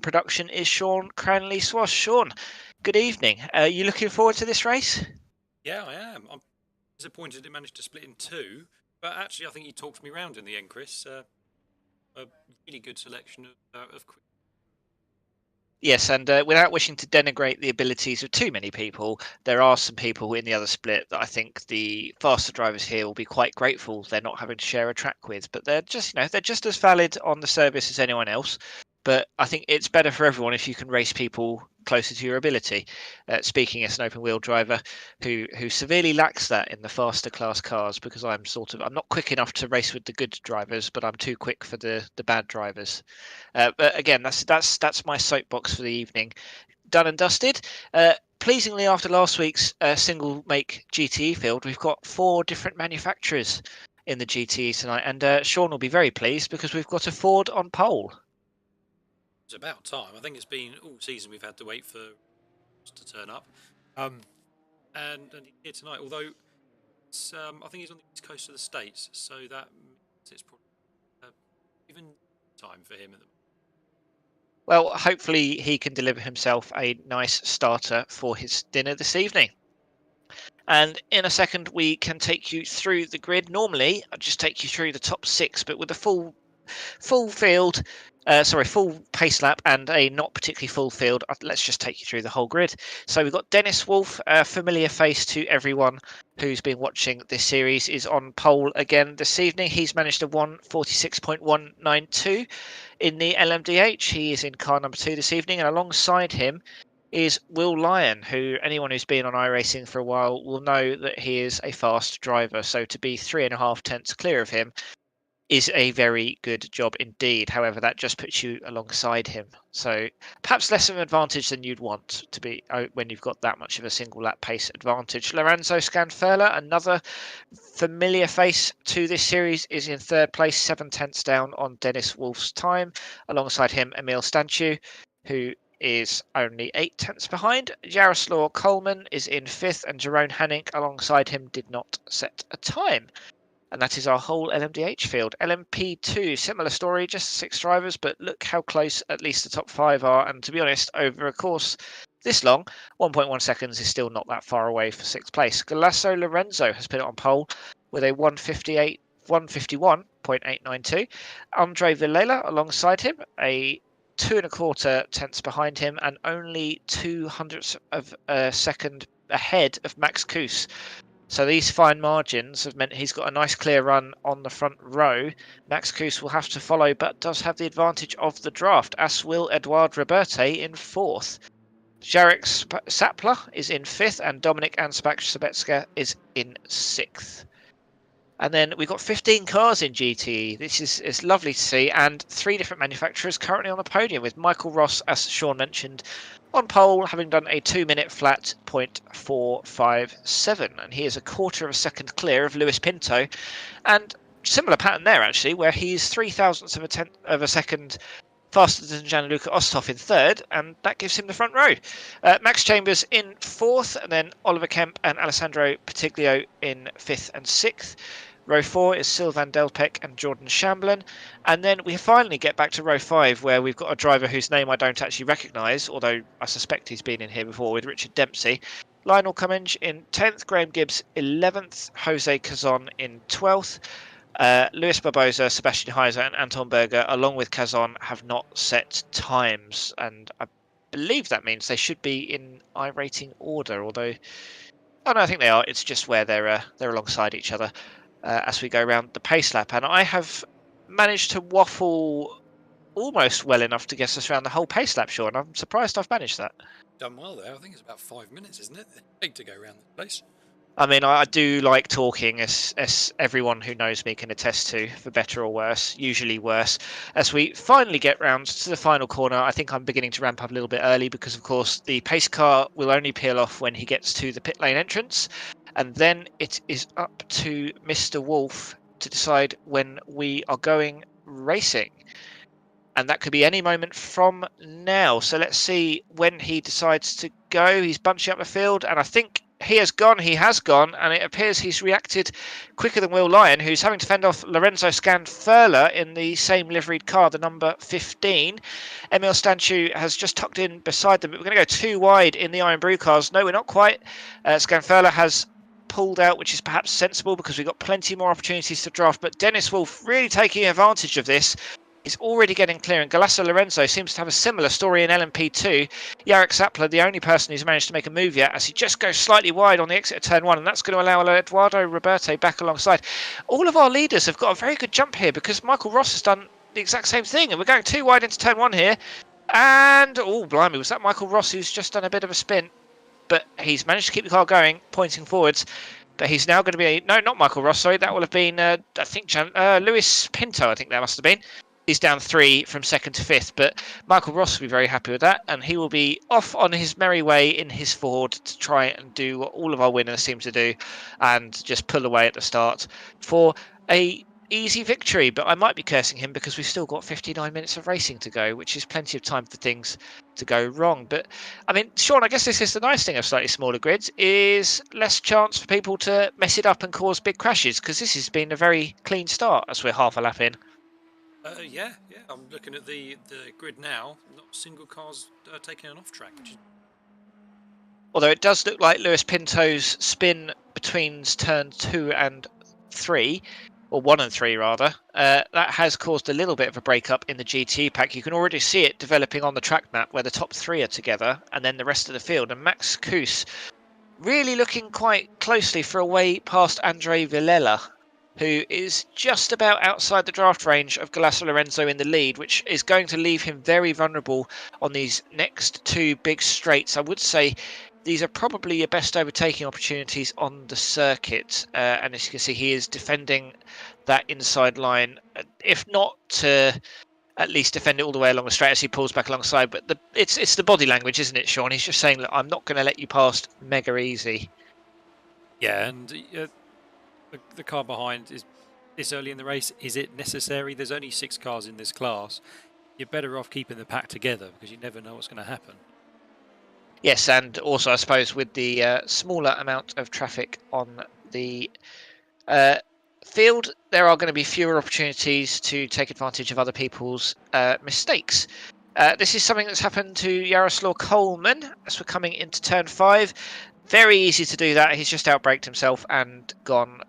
Production is Sean Cranley-Swash. Sean, good evening. Are you looking forward to this race? Yeah, I am. I'm disappointed it managed to split in two, but actually, I think you talked me round in the end, Chris. A really good selection of quick. Yes, and without wishing to denigrate the abilities of too many people, there are some people in the other split that I think the faster drivers here will be quite grateful they're not having to share a track with. But they're just, they're just as valid on the service as anyone else. But I think it's better for everyone if you can race people closer to your ability. Speaking as an open wheel driver who severely lacks that in the faster class cars, because I'm not quick enough to race with the good drivers, but I'm too quick for the bad drivers. But again, that's my soapbox for the evening. Done and dusted. Pleasingly, after last week's single make GTE field, we've got 4 different manufacturers in the GTE tonight, and Sean will be very pleased because we've got a Ford on pole. It's about time. I think it's been all season we've had to wait for to turn up, and here tonight. Although it's, I think he's on the east coast of the States, so that means it's probably even time for him at the. Well, hopefully he can deliver himself a nice starter for his dinner this evening. And in a second, we can take you through the grid. Normally, I'd just take you through the top 6, but with a full field, full pace lap and a not particularly full field, let's just take you through the whole grid. So we've got Dennis Wolf, a familiar face to everyone who's been watching this series, is on pole again this evening. He's managed a 1:46.192 in the LMDh. He is in car number 2 this evening, and alongside him is Will Lyon, who anyone who's been on iRacing for a while will know that he is a fast driver. So to be 3.5 tenths clear of him is a very good job indeed. However, that just puts you alongside him. So perhaps less of an advantage than you'd want to be when you've got that much of a single lap pace advantage. Lorenzo Scanfurla, another familiar face to this series, is in 3rd place, 7 tenths down on Dennis Wolf's time. Alongside him, Emil Stanchu, who is only 8 tenths behind. Jaroslaw Coleman is in 5th, and Jerome Hanning alongside him did not set a time. And that is our whole LMDh field. LMP2, similar story, just 6 drivers, but look how close at least the top 5 are. And to be honest, over a course this long, 1.1 seconds is still not that far away for 6th place. Galasso Lorenzo has put it on pole with a 151.892. Andre Villela alongside him, a 2.25 tenths behind him, and only 0.02 of a second ahead of Max Kuss. So these fine margins have meant he's got a nice clear run on the front row. Max Kuss will have to follow, but does have the advantage of the draft, as will Edouard Roberte in 4th. Jarek Sapler is in 5th, and Dominik Ansbach-Sabetska is in 6th. And then we've got 15 cars in GTE. This is lovely to see, and 3 different manufacturers currently on the podium, with Michael Ross, as Sean mentioned, on pole, having done a 2-minute flat 0.457, and he is a 1/4 of a second clear of Lewis Pinto, and similar pattern there actually, where he's 0.03 of a second faster than Gianluca Osthoff in 3rd, and that gives him the front row. Max Chambers in 4th, and then Oliver Kemp and Alessandro Patiglio in 5th and 6th. Row 4 is Sylvain Delpech and Jordan Shamblin. And then we finally get back to row 5, where we've got a driver whose name I don't actually recognise, although I suspect he's been in here before, with Richard Dempsey. Lionel Cummings in 10th, Graham Gibbs 11th, Jose Cazon in 12th. Luis Barbosa, Sebastian Heiser and Anton Berger, along with Cazon, have not set times. And I believe that means they should be in iRating order, although... Oh no, I think they are. It's just where they're alongside each other as we go around the pace lap. And I have managed to waffle almost well enough to get us around the whole pace lap, Sean. I'm surprised I've managed that. Done well there. I think it's about 5 minutes, isn't it? Big to go around the place. I mean, I do like talking, as everyone who knows me can attest to, for better or worse, usually worse. As we finally get round to the final corner, I think I'm beginning to ramp up a little bit early because, of course, the pace car will only peel off when he gets to the pit lane entrance. And then it is up to Mr. Wolf to decide when we are going racing. And that could be any moment from now. So let's see when he decides to go. He's bunching up the field, and I think he has gone, and it appears he's reacted quicker than Will Lyon, who's having to fend off Lorenzo Scanfurla in the same liveried car, the number 15. Emil Stanchu has just tucked in beside them, but we're going to go too wide in the Iron Brew cars. No, we're not quite. Scanfurla has pulled out, which is perhaps sensible because we've got plenty more opportunities to draft, but Dennis Wolf really taking advantage of this. He's already getting clear, and Galassa Lorenzo seems to have a similar story in LMP2. Jarek Sapler, the only person who's managed to make a move yet, as he just goes slightly wide on the exit of turn 1, and that's going to allow Eduardo Roberto back alongside. All of our leaders have got a very good jump here because Michael Ross has done the exact same thing, and we're going too wide into turn 1 here. And, oh, blimey, was that Michael Ross who's just done a bit of a spin? But he's managed to keep the car going, pointing forwards. But he's now going to be... No, not Michael Ross, sorry. That will have been, I think, Luis Pinto, I think that must have been. He's down 3 from 2nd to 5th, but Michael Ross will be very happy with that, and he will be off on his merry way in his Ford to try and do what all of our winners seem to do, and just pull away at the start for a easy victory. But I might be cursing him because we've still got 59 minutes of racing to go, which is plenty of time for things to go wrong. But I mean, Sean, I guess this is the nice thing of slightly smaller grids, is less chance for people to mess it up and cause big crashes, because this has been a very clean start as we're half a lap in. Yeah. I'm looking at the grid now. Not a single car's taking an off track. Although it does look like Luis Pinto's spin between turn 2 and 3, or 1 and 3 rather, that has caused a little bit of a breakup in the GT pack. You can already see it developing on the track map where the top 3 are together and then the rest of the field. And Max Kuss really looking quite closely for a way past Andre Villela, who is just about outside the draft range of Galassa Lorenzo in the lead, which is going to leave him very vulnerable on these next 2 big straights. I would say these are probably your best overtaking opportunities on the circuit. And as you can see, he is defending that inside line, if not to at least defend it all the way along the straight as he pulls back alongside. But it's the body language, isn't it, Sean? He's just saying, look, I'm not going to let you past mega easy. Yeah, and the car behind is this early in the race. Is it necessary? There's only 6 cars in this class. You're better off keeping the pack together because you never know what's going to happen. Yes, and also I suppose with the smaller amount of traffic on the field, there are going to be fewer opportunities to take advantage of other people's mistakes. This is something that's happened to Jaroslaw Coleman as we're coming into turn 5. Very easy to do that. He's just outbraked himself and gone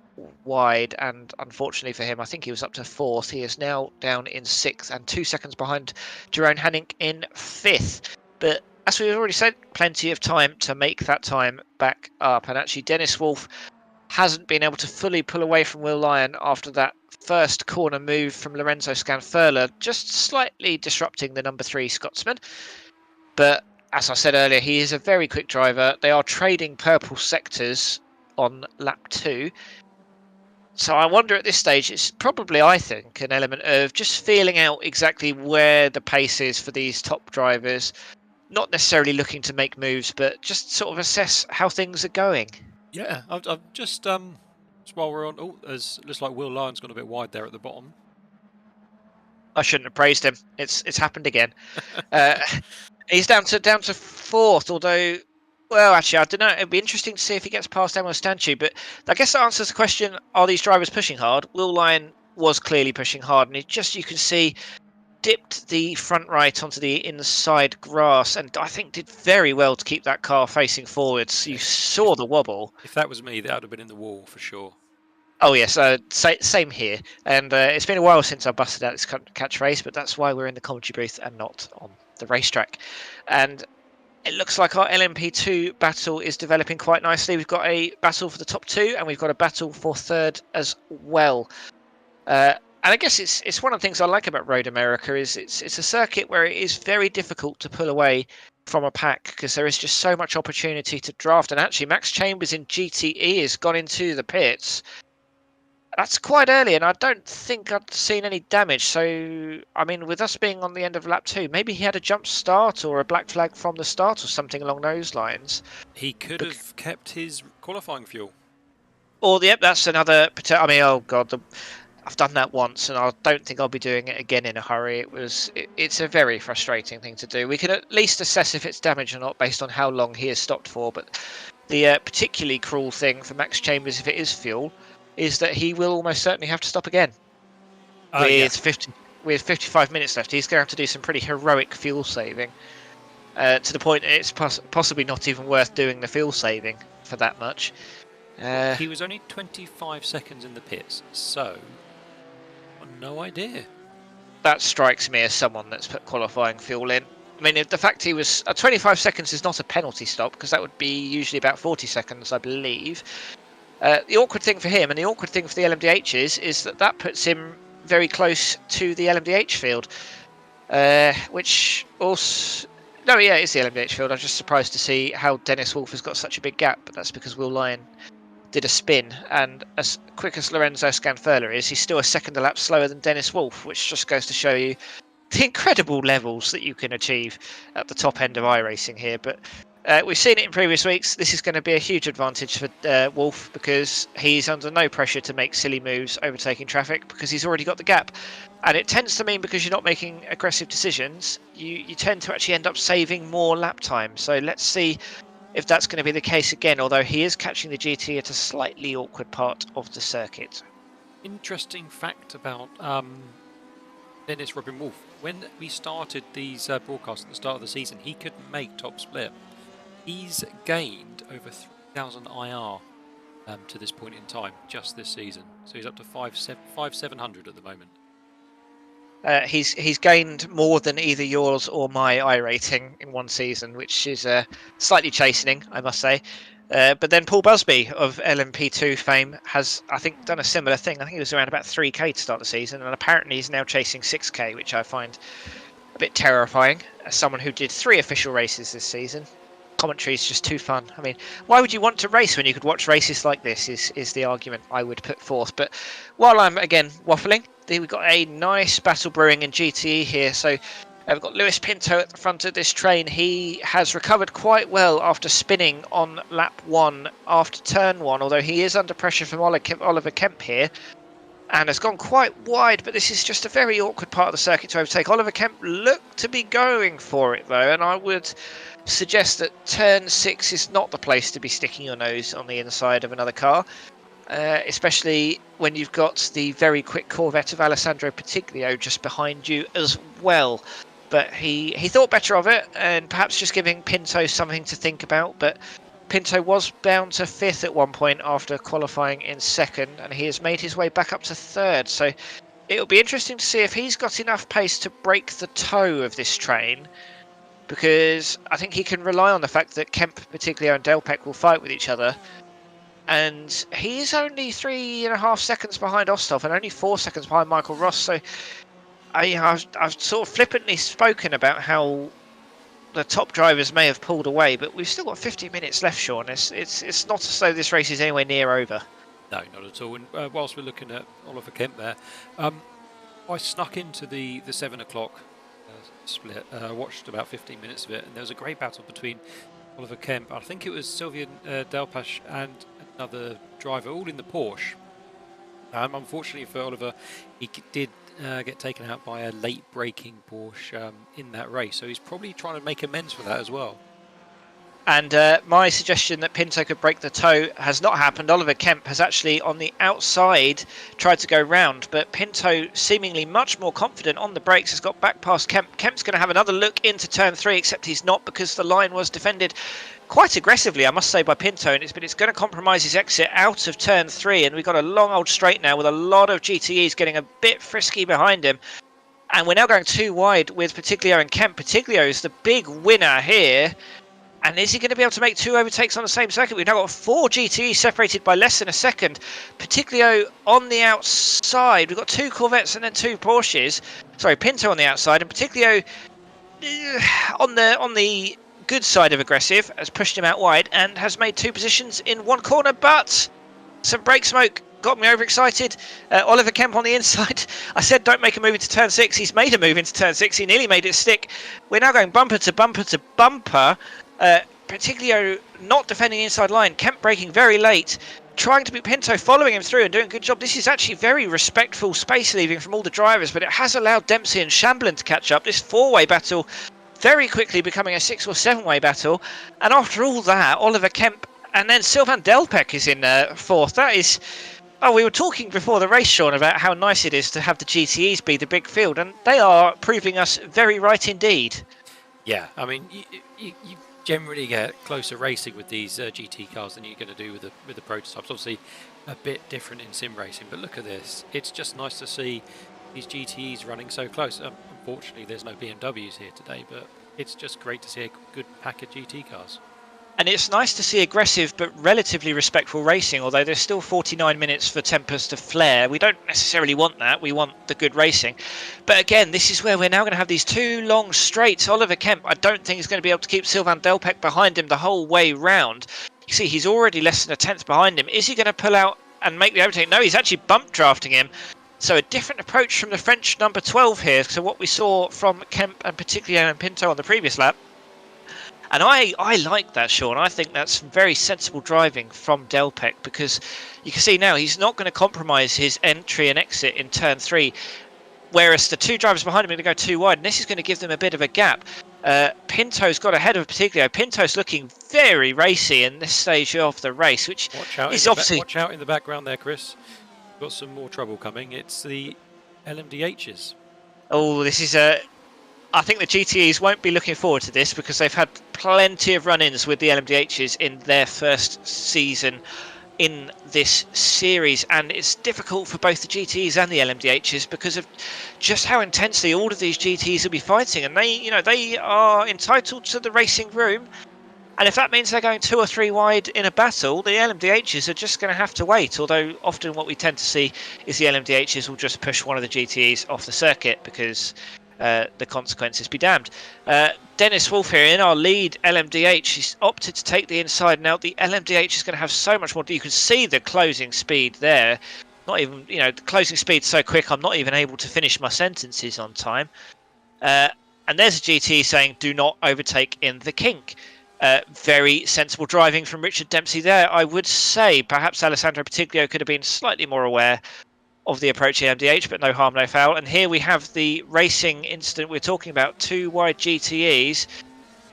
wide, and unfortunately for him, I think he was up to 4th. He is now down in 6th and 2 seconds behind Jerome Hanning in 5th. But as we've already said, plenty of time to make that time back up. And actually, Dennis Wolf hasn't been able to fully pull away from Will Lyon after that first corner move from Lorenzo Scanfurla, just slightly disrupting the number 3 Scotsman. But as I said earlier, he is a very quick driver. They are trading purple sectors on lap 2. So I wonder at this stage, it's probably, I think, an element of just feeling out exactly where the pace is for these top drivers. Not necessarily looking to make moves, but just sort of assess how things are going. Yeah, I've just while we're on, looks like Will Lyon's gone a bit wide there at the bottom. I shouldn't have praised him. It's happened again. He's down to 4th, although, well, actually, I don't know. It'd be interesting to see if he gets past Emil Stanchu. But I guess that answers the question: are these drivers pushing hard? Will Lyon was clearly pushing hard, and you can see, dipped the front right onto the inside grass, and I think did very well to keep that car facing forwards. You saw the wobble. If that was me, that would have been in the wall for sure. Oh yes, same here. And it's been a while since I busted out this catchphrase, but that's why we're in the commentary booth and not on the racetrack. And it looks like our LMP2 battle is developing quite nicely. We've got a battle for the top 2, and we've got a battle for 3rd as well. And I guess it's one of the things I like about Road America is it's a circuit where it is very difficult to pull away from a pack because there is just so much opportunity to draft. And actually, Max Chambers in GTE has gone into the pits. That's quite early, and I don't think I'd seen any damage. So, I mean, with us being on the end of lap 2, maybe he had a jump start or a black flag from the start or something along those lines. He could have kept his qualifying fuel. Or, yep, that's another... I mean, oh, God, I've done that once, and I don't think I'll be doing it again in a hurry. It's a very frustrating thing to do. We can at least assess if it's damage or not based on how long he has stopped for, but The particularly cruel thing for Max Chambers, if it is fuel, is that he will almost certainly have to stop again. With 55 minutes left, he's going to have to do some pretty heroic fuel saving. To the point it's possibly not even worth doing the fuel saving for that much. He was only 25 seconds in the pits, so no idea. That strikes me as someone that's put qualifying fuel in. I mean, the fact he was 25 seconds is not a penalty stop, because that would be usually about 40 seconds, I believe. The awkward thing for him and the awkward thing for the LMDH is that puts him very close to the LMDH field, which also... No, yeah, it's the LMDH field. I'm just surprised to see how Dennis Wolf has got such a big gap, but that's because Will Lyon did a spin, and as quick as Lorenzo Scanfurla is, he's still a second a lap slower than Dennis Wolf, which just goes to show you the incredible levels that you can achieve at the top end of iRacing here. But we've seen it in previous weeks. This is going to be a huge advantage for Wolf, because he's under no pressure to make silly moves overtaking traffic, because he's already got the gap. And it tends to mean, because you're not making aggressive decisions, you tend to actually end up saving more lap time. So let's see if that's going to be the case again, although he is catching the GT at a slightly awkward part of the circuit. Interesting fact about Dennis Robin Wolf. When we started these broadcasts at the start of the season, he couldn't make top split. He's gained over 3,000 IR to this point in time, just this season. So he's up to 5,700 at the moment. He's gained more than either yours or my iRating in one season, which is slightly chastening, I must say. But then Paul Busby of LMP2 fame has, I think, done a similar thing. I think he was around about 3k to start the season, and apparently he's now chasing 6k, which I find a bit terrifying. As someone who did 3 official races this season, commentary is just too fun. I mean, why would you want to race when you could watch races like this, is the argument I would put forth. But while I'm, again, waffling, we've got a nice battle brewing in GTE here. So we've got Lewis Pinto at the front of this train. He has recovered quite well after spinning on lap 1 after turn 1, although he is under pressure from Oliver Kemp here, and has gone quite wide. But this is just a very awkward part of the circuit to overtake. Oliver Kemp looked to be going for it, though, and I would suggest that turn 6 is not the place to be sticking your nose on the inside of another car. Especially when you've got the very quick Corvette of Alessandro Patiglio just behind you as well. But he thought better of it, and perhaps just giving Pinto something to think about. But Pinto was bound to 5th at one point after qualifying in 2nd, and he has made his way back up to 3rd. So it'll be interesting to see if he's got enough pace to break the toe of this train, because I think he can rely on the fact that Kemp, Patiglio and Delpech will fight with each other. And he's only 3.5 seconds behind Osthoff and only 4 seconds behind Michael Ross. So I've sort of flippantly spoken about how the top drivers may have pulled away, but we've still got 50 minutes left, Sean. It's not as though this race is anywhere near over. No, not at all. And whilst we're looking at Oliver Kemp there, I snuck into the 7 o'clock split. Watched about 15 minutes of it, and there was a great battle between Oliver Kemp, I think it was Sylvian Delpech, and another driver, all in the Porsche. Unfortunately for Oliver, he did get taken out by a late braking Porsche in that race, so he's probably trying to make amends for that as well. And my suggestion that Pinto could break the toe has not happened. Oliver Kemp has actually, on the outside, tried to go round, but Pinto, seemingly much more confident on the brakes, has got back past Kemp. Kemp's going to have another look into turn 3, except he's not, because the line was defended quite aggressively, I must say, by Pinto, and it's going to compromise his exit out of turn 3, and we've got a long old straight now with a lot of GTEs getting a bit frisky behind him. And we're now going too wide with Patiglio and Kemp. Patiglio is the big winner here. And is he going to be able to make 2 overtakes on the same circuit? We've now got 4 GTEs separated by less than a second. Patiglio on the outside. We've got 2 Corvettes and then 2 Porsches. Sorry, Pinto on the outside. And Patiglio on the good side of aggressive has pushed him out wide and has made 2 positions in 1 corner. But some brake smoke got me overexcited. Oliver Kemp on the inside. I said don't make a move into turn 6. He's made a move into turn 6. He nearly made it stick. We're now going bumper to bumper to bumper. Patiglio not defending the inside line. Kemp braking very late, trying to beat Pinto, following him through and doing a good job. This is actually very respectful space leaving from all the drivers, but it has allowed Dempsey and Shamblin to catch up. This 4-way battle very quickly becoming a 6 or 7-way battle. And after all that, Oliver Kemp And then Sylvain Delpech is in fourth. That is... Oh, we were talking before the race, Sean, about how nice it is to have the GTEs be the big field, and they are proving us very right indeed. Yeah, I mean, you generally get closer racing with these GT cars than you're going to do with the prototypes. Obviously, a bit different in sim racing, but look at this. It's just nice to see these GTEs running so close. Unfortunately, there's no BMWs here today, but it's just great to see a good pack of GT cars. And it's nice to see aggressive but relatively respectful racing, although there's still 49 minutes for tempers to flare. We don't necessarily want that. We want the good racing. But again, this is where we're now going to have these two long straights. Oliver Kemp, I don't think he's going to be able to keep Sylvain Delpech behind him the whole way round. You see, he's already less than a tenth behind him. Is he going to pull out and make the overtake? No, he's actually bump drafting him. So a different approach from the French number 12 here to what we saw from Kemp and particularly Alain Pinto on the previous lap. And I like that, Sean. I think that's very sensible driving from Delpech, because you can see now he's not going to compromise his entry and exit in turn 3, whereas the two drivers behind him are going to go too wide, and this is going to give them a bit of a gap. Pinto's got ahead of Partiglio. Pinto's looking very racy in this stage of the race, which is obviously... Watch out in the background there, Chris. Got some more trouble coming. It's the LMDHs. Oh, this is a... I think the GTEs won't be looking forward to this, because they've had plenty of run-ins with the LMDHs in their first season in this series, and it's difficult for both the GTEs and the LMDHs because of just how intensely all of these GTEs will be fighting, and they are entitled to the racing room, and if that means they're going 2 or 3 wide in a battle, the LMDHs are just going to have to wait, although often what we tend to see is the LMDHs will just push one of the GTEs off the circuit because the consequences be damned. Dennis Wolf here in our lead LMDH. He's opted to take the inside. Now the LMDH is going to have so much more. You can see the closing speed there. Not even, the closing speed's so quick I'm not even able to finish my sentences on time. And there's a GT saying do not overtake in the kink. Very sensible driving from Richard Dempsey there. I would say perhaps Alessandro Partiglio could have been slightly more aware of the approaching MDH, but no harm, no foul. And here we have the racing incident we're talking about, 2 wide GTEs.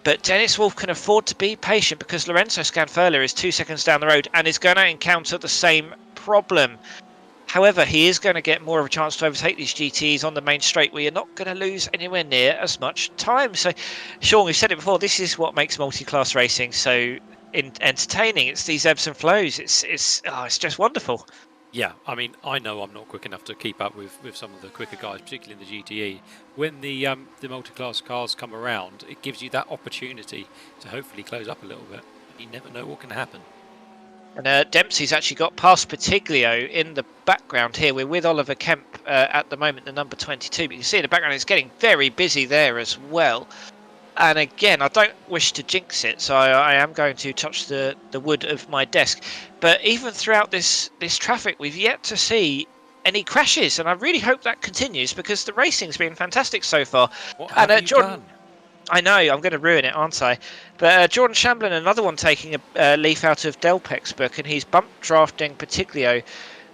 But Dennis Wolf can afford to be patient because Lorenzo Scanfurla is 2 seconds down the road and is going to encounter the same problem. However, he is going to get more of a chance to overtake these GTEs on the main straight, where you're not going to lose anywhere near as much time. So, Sean, we've said it before, this is what makes multi-class racing so entertaining. It's these ebbs and flows. It's just wonderful. Yeah, I mean, I know I'm not quick enough to keep up with some of the quicker guys, particularly in the GTE. When the multi-class cars come around, it gives you that opportunity to hopefully close up a little bit. You never know what can happen. And Dempsey's actually got past Partiglio in the background here. We're with Oliver Kemp at the moment, the number 22. But you can see in the background it's getting very busy there as well. And again, I don't wish to jinx it, so I am going to touch the wood of my desk. But even throughout this traffic, we've yet to see any crashes, and I really hope that continues because the racing's been fantastic so far. What have you done? I know, I'm going to ruin it, aren't I? But Jordan Shamblin, another one taking a leaf out of Delpech's book, and he's bump drafting Partiglio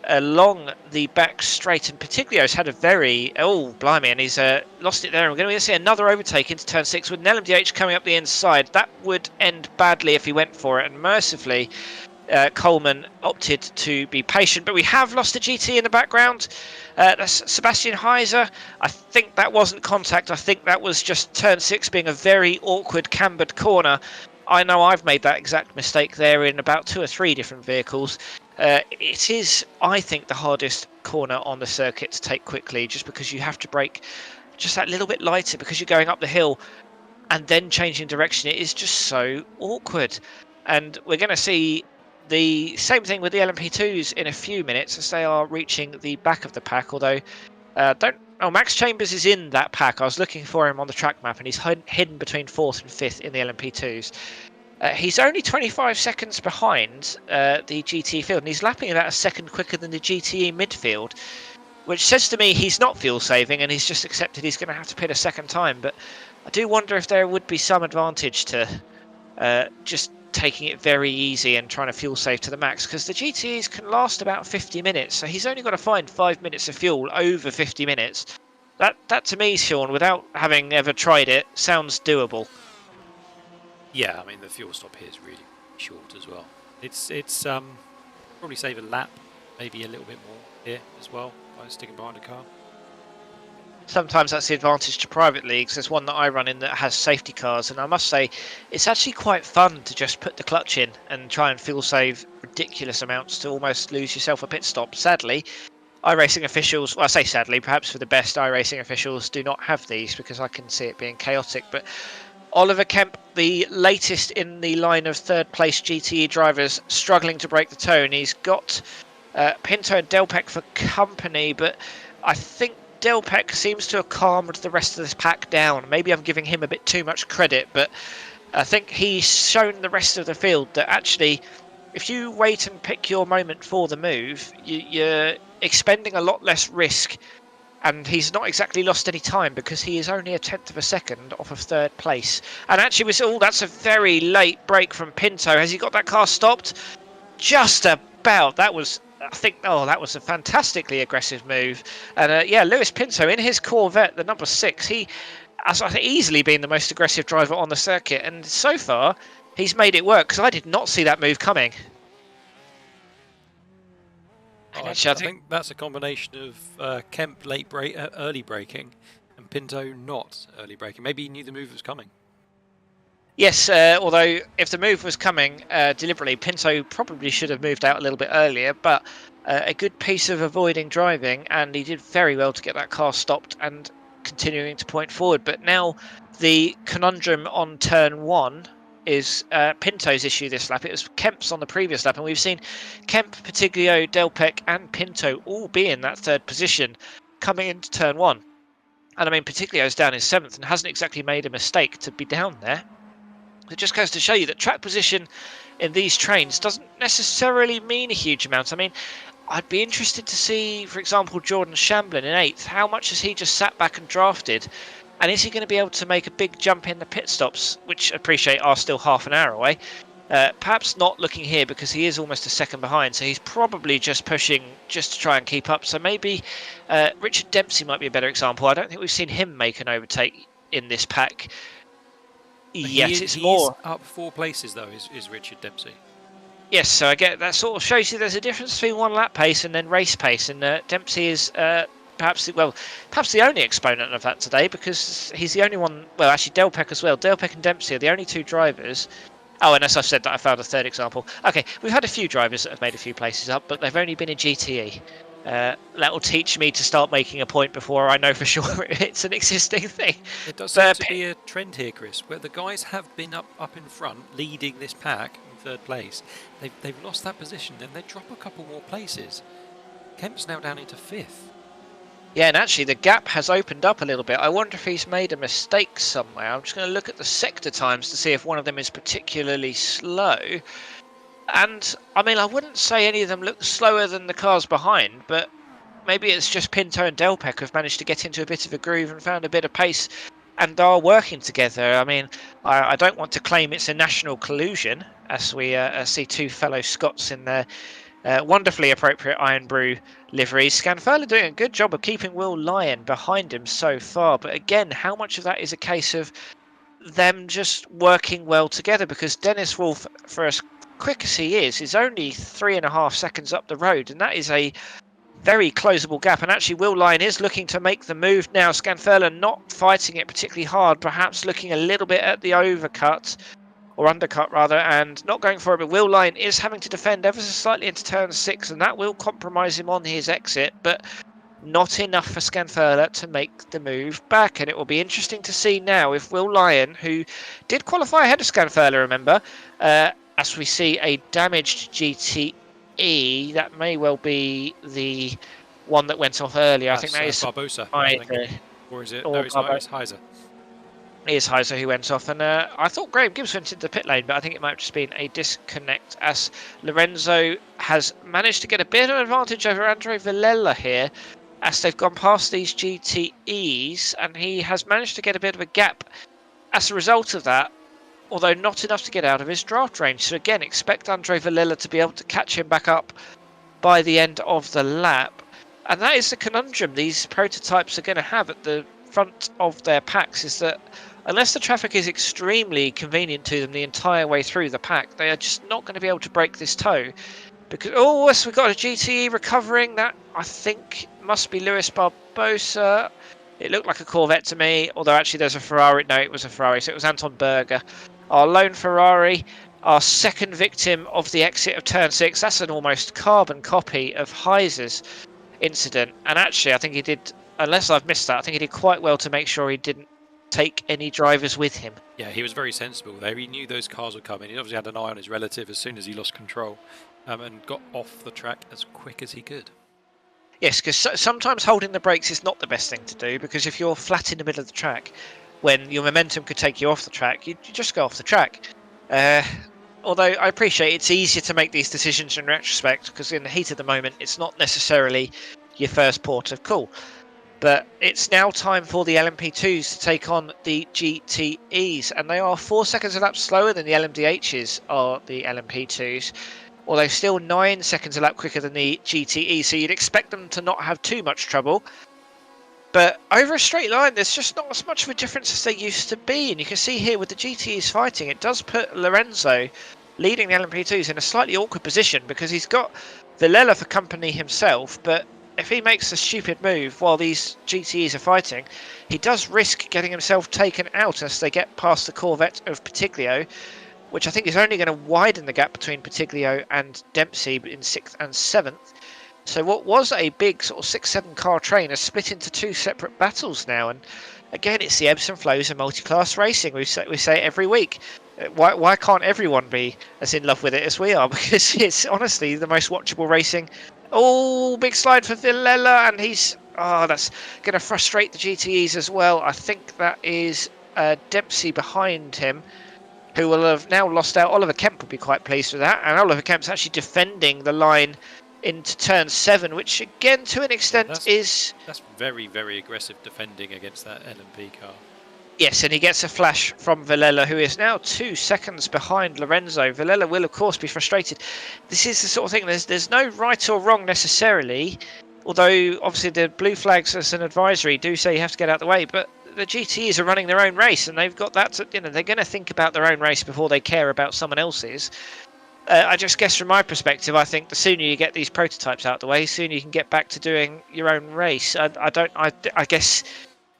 along the back straight, and Partiglio's had a very blimey, and he's lost it there. And we're going to see another overtake into turn 6 with an LMDH coming up the inside. That would end badly if he went for it, and mercifully Coleman opted to be patient. But we have lost a GT in the background. That's Sebastian Heiser. I think that wasn't contact. I think that was just turn 6 being a very awkward cambered corner. I know I've made that exact mistake there in about 2 or 3 different vehicles. It is, I think, the hardest corner on the circuit to take quickly, just because you have to brake just that little bit lighter because you're going up the hill and then changing direction. It is just so awkward. And we're going to see the same thing with the LMP2s in a few minutes as they are reaching the back of the pack, although Max Chambers is in that pack. I was looking for him on the track map and he's hidden between 4th and 5th in the LMP2s. He's only 25 seconds behind the GT field, and he's lapping about a second quicker than the GTE midfield, which says to me he's not fuel saving and he's just accepted he's going to have to pit a second time. But I do wonder if there would be some advantage to just taking it very easy and trying to fuel save to the max, because the GTEs can last about 50 minutes, so he's only got to find 5 minutes of fuel over 50 minutes. That to me, Sean, without having ever tried it, sounds doable. Yeah, I mean, the fuel stop here is really short as well. It's probably save a lap, maybe a little bit more here as well by sticking behind a car. Sometimes that's the advantage to private leagues. There's one that I run in that has safety cars, and I must say it's actually quite fun to just put the clutch in and try and fuel save ridiculous amounts to almost lose yourself a pit stop. Sadly, iRacing officials, well, I say sadly, perhaps for the best iRacing officials do not have these, because I can see it being chaotic. But Oliver Kemp, the latest in the line of third place GTE drivers, struggling to break the toe, and he's got Pinto and Delpech for company, but I think Delpech seems to have calmed the rest of this pack down. Maybe I'm giving him a bit too much credit, but I think he's shown the rest of the field that actually, if you wait and pick your moment for the move, you're expending a lot less risk, and he's not exactly lost any time because he is only a tenth of a second off of third place. And actually, that's a very late break from Pinto. Has he got that car stopped? Just about. That was a fantastically aggressive move. And yeah, Lewis Pinto in his Corvette, the number 6, he has easily been the most aggressive driver on the circuit. And so far, he's made it work, because I did not see that move coming. I think that's a combination of Kemp early braking and Pinto not early braking. Maybe he knew the move was coming. Yes, although if the move was coming deliberately, Pinto probably should have moved out a little bit earlier, but a good piece of avoiding driving, and he did very well to get that car stopped and continuing to point forward. But now the conundrum on turn 1 is Pinto's issue this lap. It was Kemp's on the previous lap, and we've seen Kemp, Patiglio, Delpech and Pinto all be in that third position coming into turn 1. And I mean, Patiglio's down in 7th and hasn't exactly made a mistake to be down there. It just goes to show you that track position in these trains doesn't necessarily mean a huge amount. I mean, I'd be interested to see, for example, Jordan Shamblin in 8th. How much has he just sat back and drafted? And is he going to be able to make a big jump in the pit stops, which I appreciate are still half an hour away? Perhaps not looking here, because he is almost a second behind. So he's probably just pushing just to try and keep up. So maybe Richard Dempsey might be a better example. I don't think we've seen him make an overtake in this pack. He's more up 4 places though, is Richard Dempsey. Yes, so I get that sort of shows you there's a difference between one lap pace and then race pace, and Dempsey is perhaps the only exponent of that today, because he's the only one. Well, actually, Delpech as well. Delpech and Dempsey are the only 2 drivers. Oh, and as I've said, that I found a third example. Okay, we've had a few drivers that have made a few places up, but they've only been in GTE. That will teach me to start making a point before I know for sure it's an existing thing. It does seem to be a trend here, Chris, where the guys have been up in front, leading this pack in third place. They've lost that position, then they drop a couple more places. Kemp's now down into 5th. Yeah, and actually the gap has opened up a little bit. I wonder if he's made a mistake somewhere. I'm just going to look at the sector times to see if one of them is particularly slow. And, I mean, I wouldn't say any of them look slower than the cars behind, but maybe it's just Pinto and Delpech who've managed to get into a bit of a groove and found a bit of pace and are working together. I mean, I don't want to claim it's a national collusion, as we see 2 fellow Scots in their wonderfully appropriate Iron Brew liveries. Scanfurler doing a good job of keeping Will Lyon behind him so far, but again, how much of that is a case of them just working well together? Because Dennis Wolf, for as quick as he is only 3.5 seconds up the road, and that is a very closable gap. And actually, Will Lyon is looking to make the move now. Scanfurler not fighting it particularly hard, perhaps looking a little bit at the overcut, or undercut rather, and not going for it. But Will Lyon is having to defend ever so slightly into turn 6, and that will compromise him on his exit, but not enough for Scanfurler to make the move back. And it will be interesting to see now if Will Lyon, who did qualify ahead of Scanfurler, remember, as we see a damaged GTE, that may well be the one that went off earlier. That's, I think that is Barbosa, or is it? No, it's Heiser. It is Heiser who went off, and I thought Graham Gibbs went into the pit lane, but I think it might have just been a disconnect, as Lorenzo has managed to get a bit of advantage over Andre Villela here, as they've gone past these GTEs, and he has managed to get a bit of a gap as a result of that, although not enough to get out of his draft range. So again, expect Andre Villela to be able to catch him back up by the end of the lap. And that is the conundrum these prototypes are going to have at the front of their packs, is that unless the traffic is extremely convenient to them the entire way through the pack, they are just not going to be able to break this toe. Because, oh, yes, we've got a GTE recovering. That, I think, must be Luis Barbosa. It looked like a Corvette to me, although actually there's a Ferrari. No, it was a Ferrari, so it was Anton Berger. Our lone Ferrari, our second victim of the exit of Turn 6. That's an almost carbon copy of Heiser's incident. And actually, I think he did, unless I've missed that, I think he did quite well to make sure he didn't take any drivers with him. Yeah, he was very sensible there. He knew those cars were coming. He obviously had an eye on his relative as soon as he lost control, and got off the track as quick as he could. Yes, because sometimes holding the brakes is not the best thing to do, because if you're flat in the middle of the track, when your momentum could take you off the track, you just go off the track. Although I appreciate it's easier to make these decisions in retrospect, because in the heat of the moment, it's not necessarily your first port of call. But it's now time for the LMP2s to take on the GTEs, and they are 4 seconds a lap slower than the LMDHs are the LMP2s, although still 9 seconds a lap quicker than the GTE, so you'd expect them to not have too much trouble. But over a straight line, there's just not as much of a difference as there used to be, and you can see here with the GTEs fighting, it does put Lorenzo leading the LMP2s in a slightly awkward position, because he's got Villela for company himself, but if he makes a stupid move while these GTEs are fighting, he does risk getting himself taken out as they get past the Corvette of Patiglio, which I think is only going to widen the gap between Patiglio and Dempsey in 6th and 7th. So what was a big sort of 6-7 car train has split into 2 separate battles now. And again, it's the ebbs and flows of multi-class racing. We say it every week. Why can't everyone be as in love with it as we are? Because it's honestly the most watchable racing. Oh, big slide for Villela, and he's... Oh, that's going to frustrate the GTEs as well. I think that is Dempsey behind him, who will have now lost out. Oliver Kemp will be quite pleased with that. And Oliver Kemp's actually defending the line into turn 7, which again, to an extent, That's very, very aggressive defending against that LMP car. Yes, and he gets a flash from Villela, who is now 2 seconds behind Lorenzo. Villela will, of course, be frustrated. This is the sort of thing, there's no right or wrong necessarily, although obviously the blue flags as an advisory do say you have to get out of the way, but the GTEs are running their own race, and they've got that, they're going to think about their own race before they care about someone else's. I just guess from my perspective, I think the sooner you get these prototypes out of the way, the sooner you can get back to doing your own race. I guess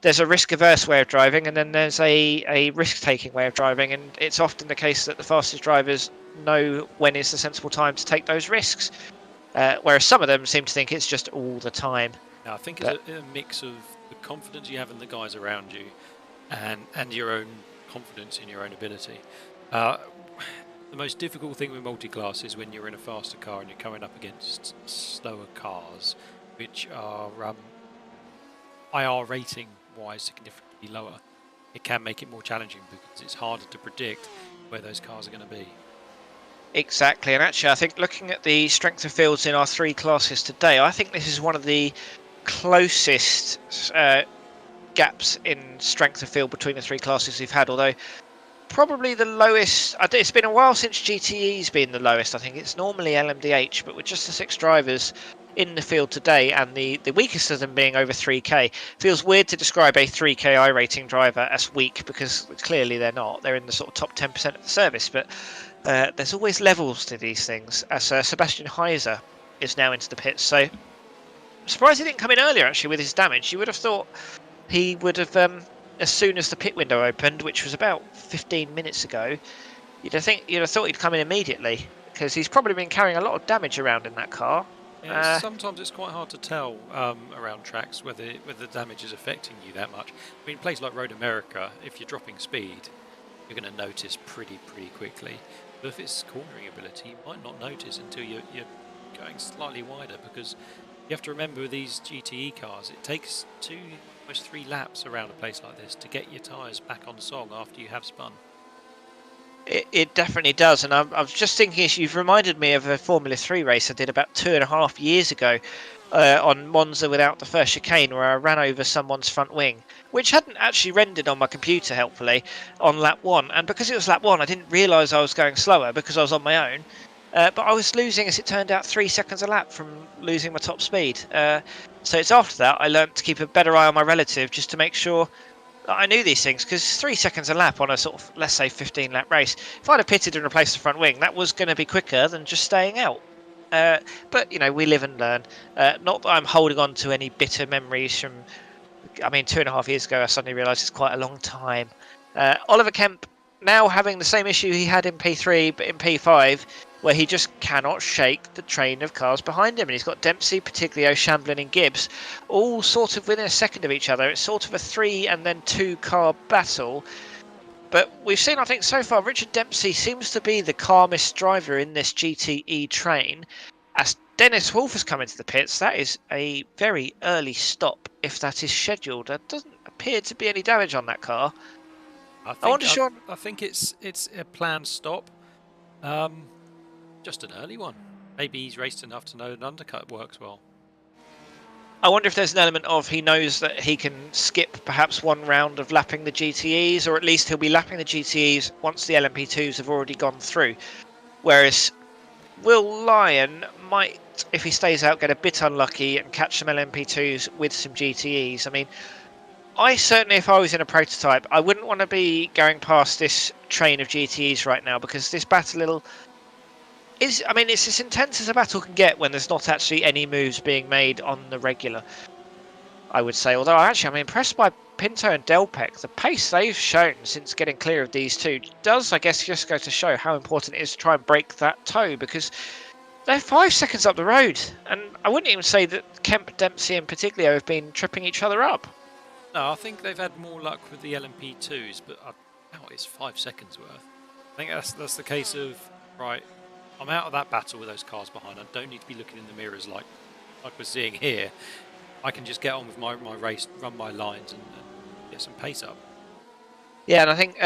there's a risk-averse way of driving, and then there's a risk-taking way of driving, and it's often the case that the fastest drivers know when is the sensible time to take those risks, whereas some of them seem to think it's just all the time. Now, I think it's a mix of the confidence you have in the guys around you and your own confidence in your own ability. The most difficult thing with multi-class is when you're in a faster car and you're coming up against slower cars, which are IR rating wise significantly lower. It can make it more challenging because it's harder to predict where those cars are going to be. Exactly, and actually I think looking at the strength of fields in our 3 classes today, I think this is one of the closest gaps in strength of field between the 3 classes we've had, although probably the lowest. It's been a while since GTE's been the lowest. I think it's normally LMDH, but with just the 6 drivers in the field today, and the weakest of them being over 3k, feels weird to describe a 3k iRacing driver as weak, because clearly they're not. They're in the sort of top 10% of the service, but there's always levels to these things, as Sebastian Heiser is now into the pits. So I'm surprised he didn't come in earlier, actually, with his damage. You would have thought he would have, as soon as the pit window opened, which was about 15 minutes ago, you'd have thought he'd come in immediately, because he's probably been carrying a lot of damage around in that car. Yeah, sometimes it's quite hard to tell around tracks whether the damage is affecting you that much. I mean, in places like Road America, if you're dropping speed, you're going to notice pretty quickly. But if it's cornering ability, you might not notice until you're going slightly wider, because you have to remember with these GTE cars, it takes 2, almost 3 laps around a place like this to get your tyres back on song after you have spun. It definitely does, and I was just thinking, you've reminded me of a Formula 3 race I did about 2.5 years ago on Monza without the first chicane, where I ran over someone's front wing, which hadn't actually rendered on my computer, helpfully, on lap 1. And because it was lap 1, I didn't realise I was going slower because I was on my own. But I was losing, as it turned out, 3 seconds a lap from losing my top speed. So it's after that I learnt to keep a better eye on my relative, just to make sure I knew these things because 3 seconds a lap on a sort of, let's say, 15-lap race. If I'd have pitted and replaced the front wing, that was going to be quicker than just staying out. But, you know, we live and learn. Not that I'm holding on to any bitter memories from, I mean, 2.5 years ago, I suddenly realised it's quite a long time. Oliver Kemp now having the same issue he had in P3, but in P5, where he just cannot shake the train of cars behind him. And he's got Dempsey, Patiglio, Shamblin and Gibbs all sort of within a second of each other. It's sort of a 3 and then 2 car battle. But we've seen, I think, so far, Richard Dempsey seems to be the calmest driver in this GTE train. As Dennis Wolf has come into the pits, that is a very early stop, if that is scheduled. There doesn't appear to be any damage on that car. I think it's a planned stop. Just an early one. Maybe he's raced enough to know an undercut works well. I wonder if there's an element of he knows that he can skip perhaps one round of lapping the GTEs, or at least he'll be lapping the GTEs once the LMP2s have already gone through. Whereas Will Lyon might, if he stays out, get a bit unlucky and catch some LMP2s with some GTEs. I mean, I certainly, if I was in a prototype, I wouldn't want to be going past this train of GTEs right now, because this battle it's as intense as a battle can get when there's not actually any moves being made on the regular, I would say. Although I'm impressed by Pinto and Delpech. The pace they've shown since getting clear of these two does, I guess, just go to show how important it is to try and break that toe, because they're 5 seconds up the road. And I wouldn't even say that Kemp, Dempsey and Patiglio have been tripping each other up. No, I think they've had more luck with the LMP2s, but I doubt it's 5 seconds worth. I think that's the case of, right, I'm out of that battle with those cars behind. I don't need to be looking in the mirrors like we're seeing here. I can just get on with my race, run my lines, and get some pace up. Yeah, and I think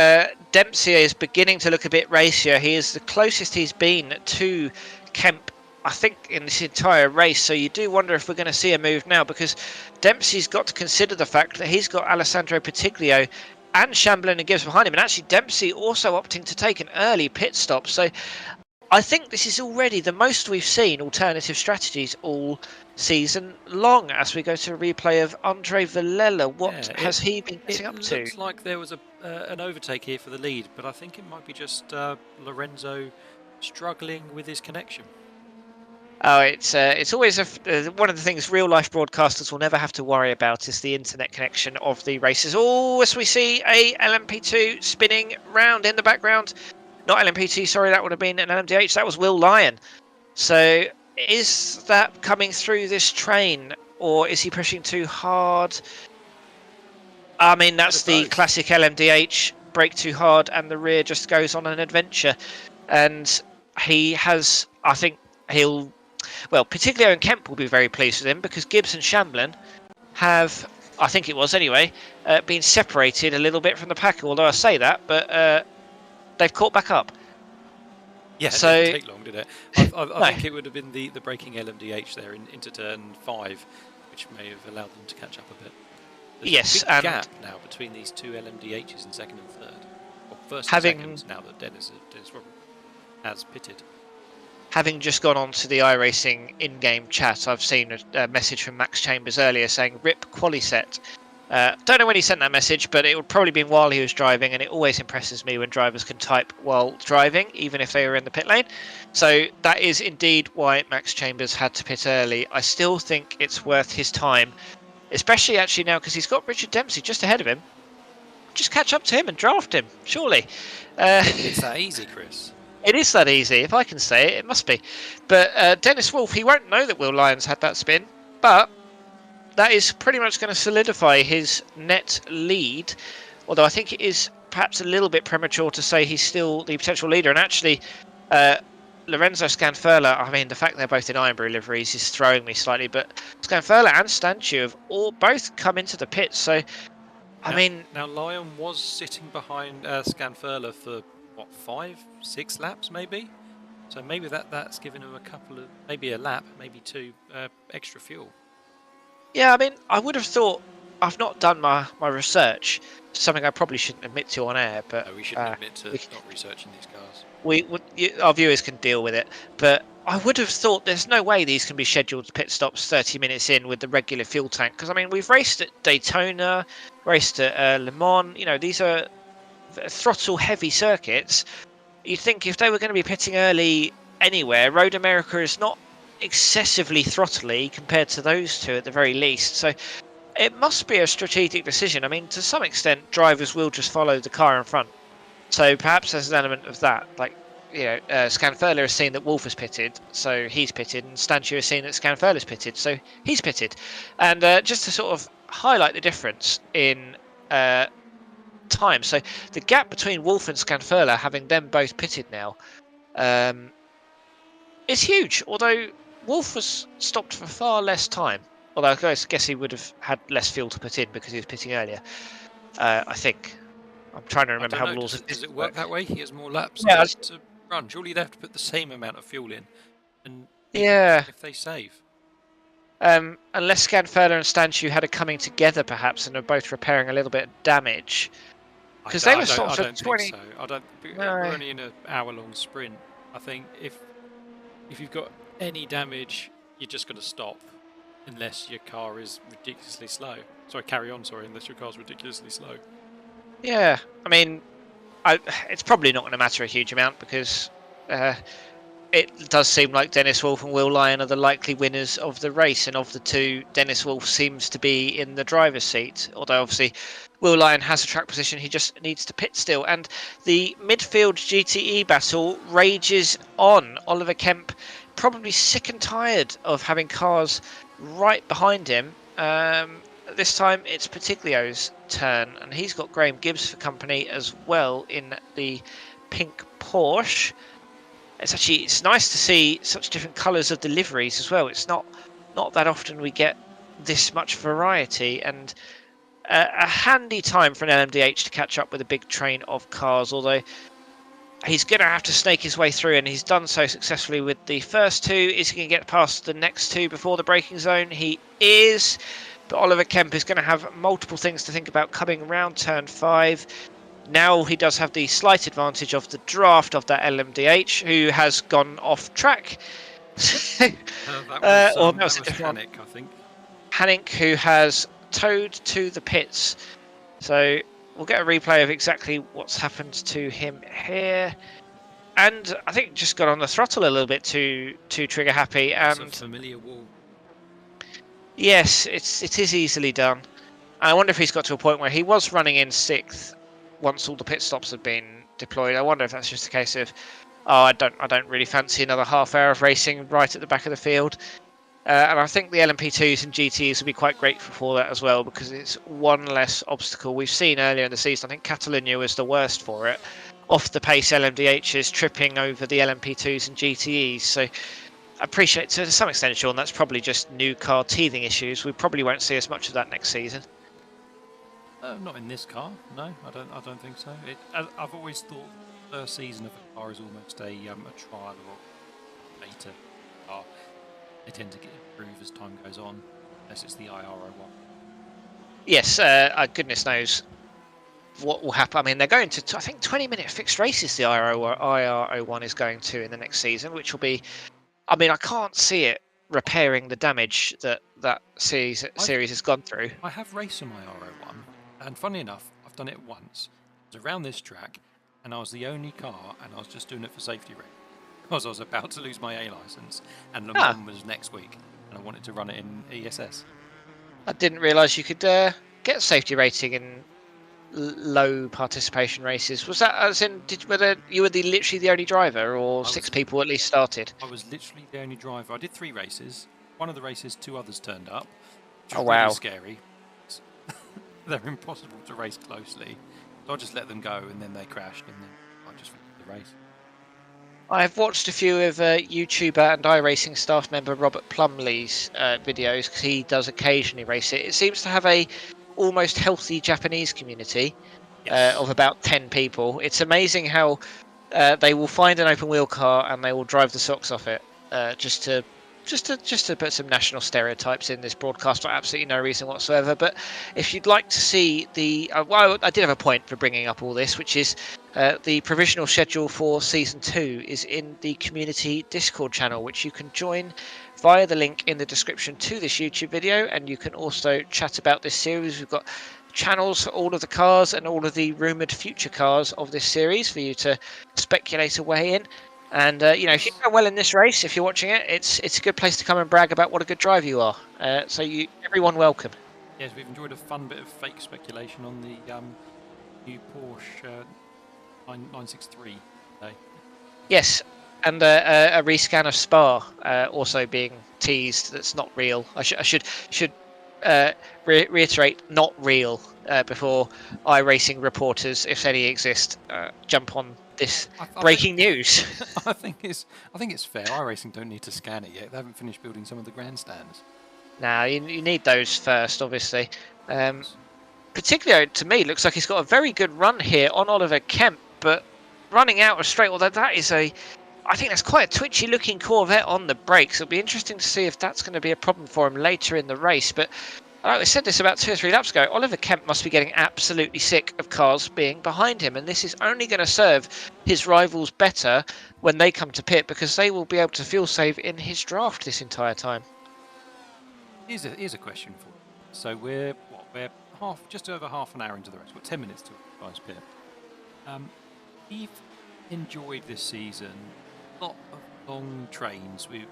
Dempsey is beginning to look a bit racier. He is the closest he's been to Kemp, I think, in this entire race. So you do wonder if we're going to see a move now, because Dempsey's got to consider the fact that he's got Alessandro Patiglio and Shamblin and Gibbs behind him, and actually Dempsey also opting to take an early pit stop. So I think this is already the most we've seen alternative strategies all season long, as we go to a replay of Andre Villela. What has he been getting up to? It looks like there was an overtake here for the lead, but I think it might be just Lorenzo struggling with his connection. Oh, it's always one of the things real life broadcasters will never have to worry about is the internet connection of the races. Oh, as we see a LMP2 spinning round in the background. Not LMP2, sorry, that would have been an LMDh. That was Will Lyon. So is that coming through this train, or is he pushing too hard? I mean, that's the classic LMDh, brake too hard and the rear just goes on an adventure. And he has, I think Patiglio and Kemp will be very pleased with him, because Gibbs and Shamblin have, I think it was anyway, been separated a little bit from the pack. Although I say that, but they've caught back up. Yeah, so, it didn't take long, did it? I think it would have been the braking LMDh there into turn 5, which may have allowed them to catch up a bit. There's a big gap now between these two LMDHs in second and third. Or first and second, now that Dennis has pitted. Having just gone on to the iRacing in-game chat, I've seen a message from Max Chambers earlier saying, "Rip Qualiset." Don't know when he sent that message, but it would probably been while he was driving, and it always impresses me when drivers can type while driving, even if they are in the pit lane. So that is indeed why Max Chambers had to pit early. I still think it's worth his time, especially actually now because he's got Richard Dempsey just ahead of him. Just catch up to him and draft him, surely. It's that easy, Chris. It is that easy. If I can say it, it must be. But Dennis Wolf, he won't know that Will Lyons had that spin, but that is pretty much going to solidify his net lead, although I think it is perhaps a little bit premature to say he's still the potential leader. And actually, Lorenzo Scanfurla, I mean, the fact they're both in Ironbury liveries is throwing me slightly, but Scanfurla and Stanchu have both come into the pits. So, Now, Lyon was sitting behind Scanfurla for, 5-6 laps, maybe? So maybe that's given him maybe a lap, maybe 2 extra fuel. Yeah, I mean, I would have thought, I've not done my research, something I probably shouldn't admit to on air, but no, we shouldn't admit to not researching these cars. Our viewers can deal with it, but I would have thought there's no way these can be scheduled pit stops 30 minutes in with the regular fuel tank. Because, I mean, we've raced at Daytona, raced at Le Mans. You know, these are throttle-heavy circuits. You'd think if they were going to be pitting early anywhere, Road America is not excessively throttly compared to those two at the very least. So it must be a strategic decision. I mean, to some extent, drivers will just follow the car in front. So perhaps there's an element of that. Like, you know, Scanfurler has seen that Wolf has pitted, so he's pitted, and Stanchu has seen that Scanfurler's pitted, so he's pitted. And just to sort of highlight the difference in time. So the gap between Wolf and Scanfurler, having them both pitted now, is huge. Although Wolf was stopped for far less time. Although I guess he would have had less fuel to put in because he was pitting earlier. I think. I'm trying to remember how the laws does it work that way? He has more laps to run. Surely they have to put the same amount of fuel in. And if they save. Unless Scanfurler and Stanchu had a coming together, perhaps, and are both repairing a little bit of damage. Because they were stopped for 20. Think so. We're only in an hour-long sprint. I think if you've got any damage, you're just going to stop, unless your car is ridiculously slow. Unless your car's ridiculously slow. Yeah, I mean, it's probably not going to matter a huge amount because it does seem like Dennis Wolf and Will Lyon are the likely winners of the race, and of the two, Dennis Wolf seems to be in the driver's seat, although obviously Will Lyon has a track position, he just needs to pit still. And the midfield GTE battle rages on. Oliver Kemp probably sick and tired of having cars right behind him. This time it's Patiglio's turn, and he's got Graham Gibbs for company as well in the pink Porsche. It's nice to see such different colours of the liveries as well. It's not that often we get this much variety, and a handy time for an LMDh to catch up with a big train of cars, although he's going to have to snake his way through, and he's done so successfully with the first two. Is he going to get past the next two before the braking zone? He is. But Oliver Kemp is going to have multiple things to think about coming around turn 5. Now he does have the slight advantage of the draft of that LMDh, who has gone off track. That was Hanek, I think. Hanek, who has towed to the pits. So we'll get a replay of exactly what's happened to him here. And I think just got on the throttle a little bit too trigger happy. And it's a familiar wall. Yes, it is easily done. I wonder if he's got to a point where he was running in 6th once all the pit stops had been deployed. I wonder if that's just a case of, I don't really fancy another half hour of racing right at the back of the field. And I think the LMP2s and GTs will be quite grateful for that as well, because it's one less obstacle. We've seen earlier in the season, I think Catalunya was the worst for it. Off the pace LMDHs tripping over the LMP2s and GTEs. So I appreciate, to some extent, Sean, that's probably just new car teething issues. We probably won't see as much of that next season. Not in this car, no. I don't think so. I've always thought the first season of a car is almost a trial or beta car. They tend to improve as time goes on, unless it's the IR01. Yes, goodness knows what will happen. I mean, they're going to, I think, 20-minute fixed races the IR01 is going to in the next season, which will be, I mean, I can't see it repairing the damage that series has gone through. I have raced on my IR01, and funny enough, I've done it once. It was around this track, and I was the only car, and I was just doing it for safety rating, because I was about to lose my A licence, and Le Mans was next week, and I wanted to run it in ESS. I didn't realise you could get safety rating in low participation races. Was that as in, whether you were literally the only driver, or 6 people at least started? I was literally the only driver. I did 3 races. One of the races, 2 others turned up. Which was really scary. They're impossible to race closely. So I just let them go, and then they crashed, and then I just finished the race. I've watched a few of YouTuber and iRacing staff member Robert Plumley's videos, because he does occasionally race it. It seems to have a almost healthy Japanese community of about 10 people. It's amazing how they will find an open wheel car and they will drive the socks off it just to just to put some national stereotypes in this broadcast for absolutely no reason whatsoever. But if you'd like to see the, well, I did have a point for bringing up all this, which is the provisional schedule for season 2 is in the community Discord channel, which you can join via the link in the description to this YouTube video, and you can also chat about this series. We've got channels for all of the cars and all of the rumoured future cars of this series for you to speculate away in. And you know, if you go well in this race, if you're watching it, it's a good place to come and brag about what a good driver you are. So everyone welcome. Yes, we've enjoyed a fun bit of fake speculation on the new Porsche 963 today. Yes, and a rescan of Spa also being teased. That's not real. I should reiterate, not real, before iRacing reporters, if any exist, jump on this breaking news. I think it's fair. iRacing don't need to scan it yet. They haven't finished building some of the grandstands. Now you need those first, obviously. Particularly to me, looks like he's got a very good run here on Oliver Kemp, but running out of straight. Well, that is I think that's quite a twitchy looking Corvette on the brakes. It'll be interesting to see if that's going to be a problem for him later in the race. But I said this about 2 or 3 laps ago. Oliver Kemp must be getting absolutely sick of cars being behind him, and this is only going to serve his rivals better when they come to pit, because they will be able to fuel save in his draft this entire time. Here's a question for you. So we're just over half an hour into the race. What, 10 minutes to guys pit. We've enjoyed this season a lot of long trains. We've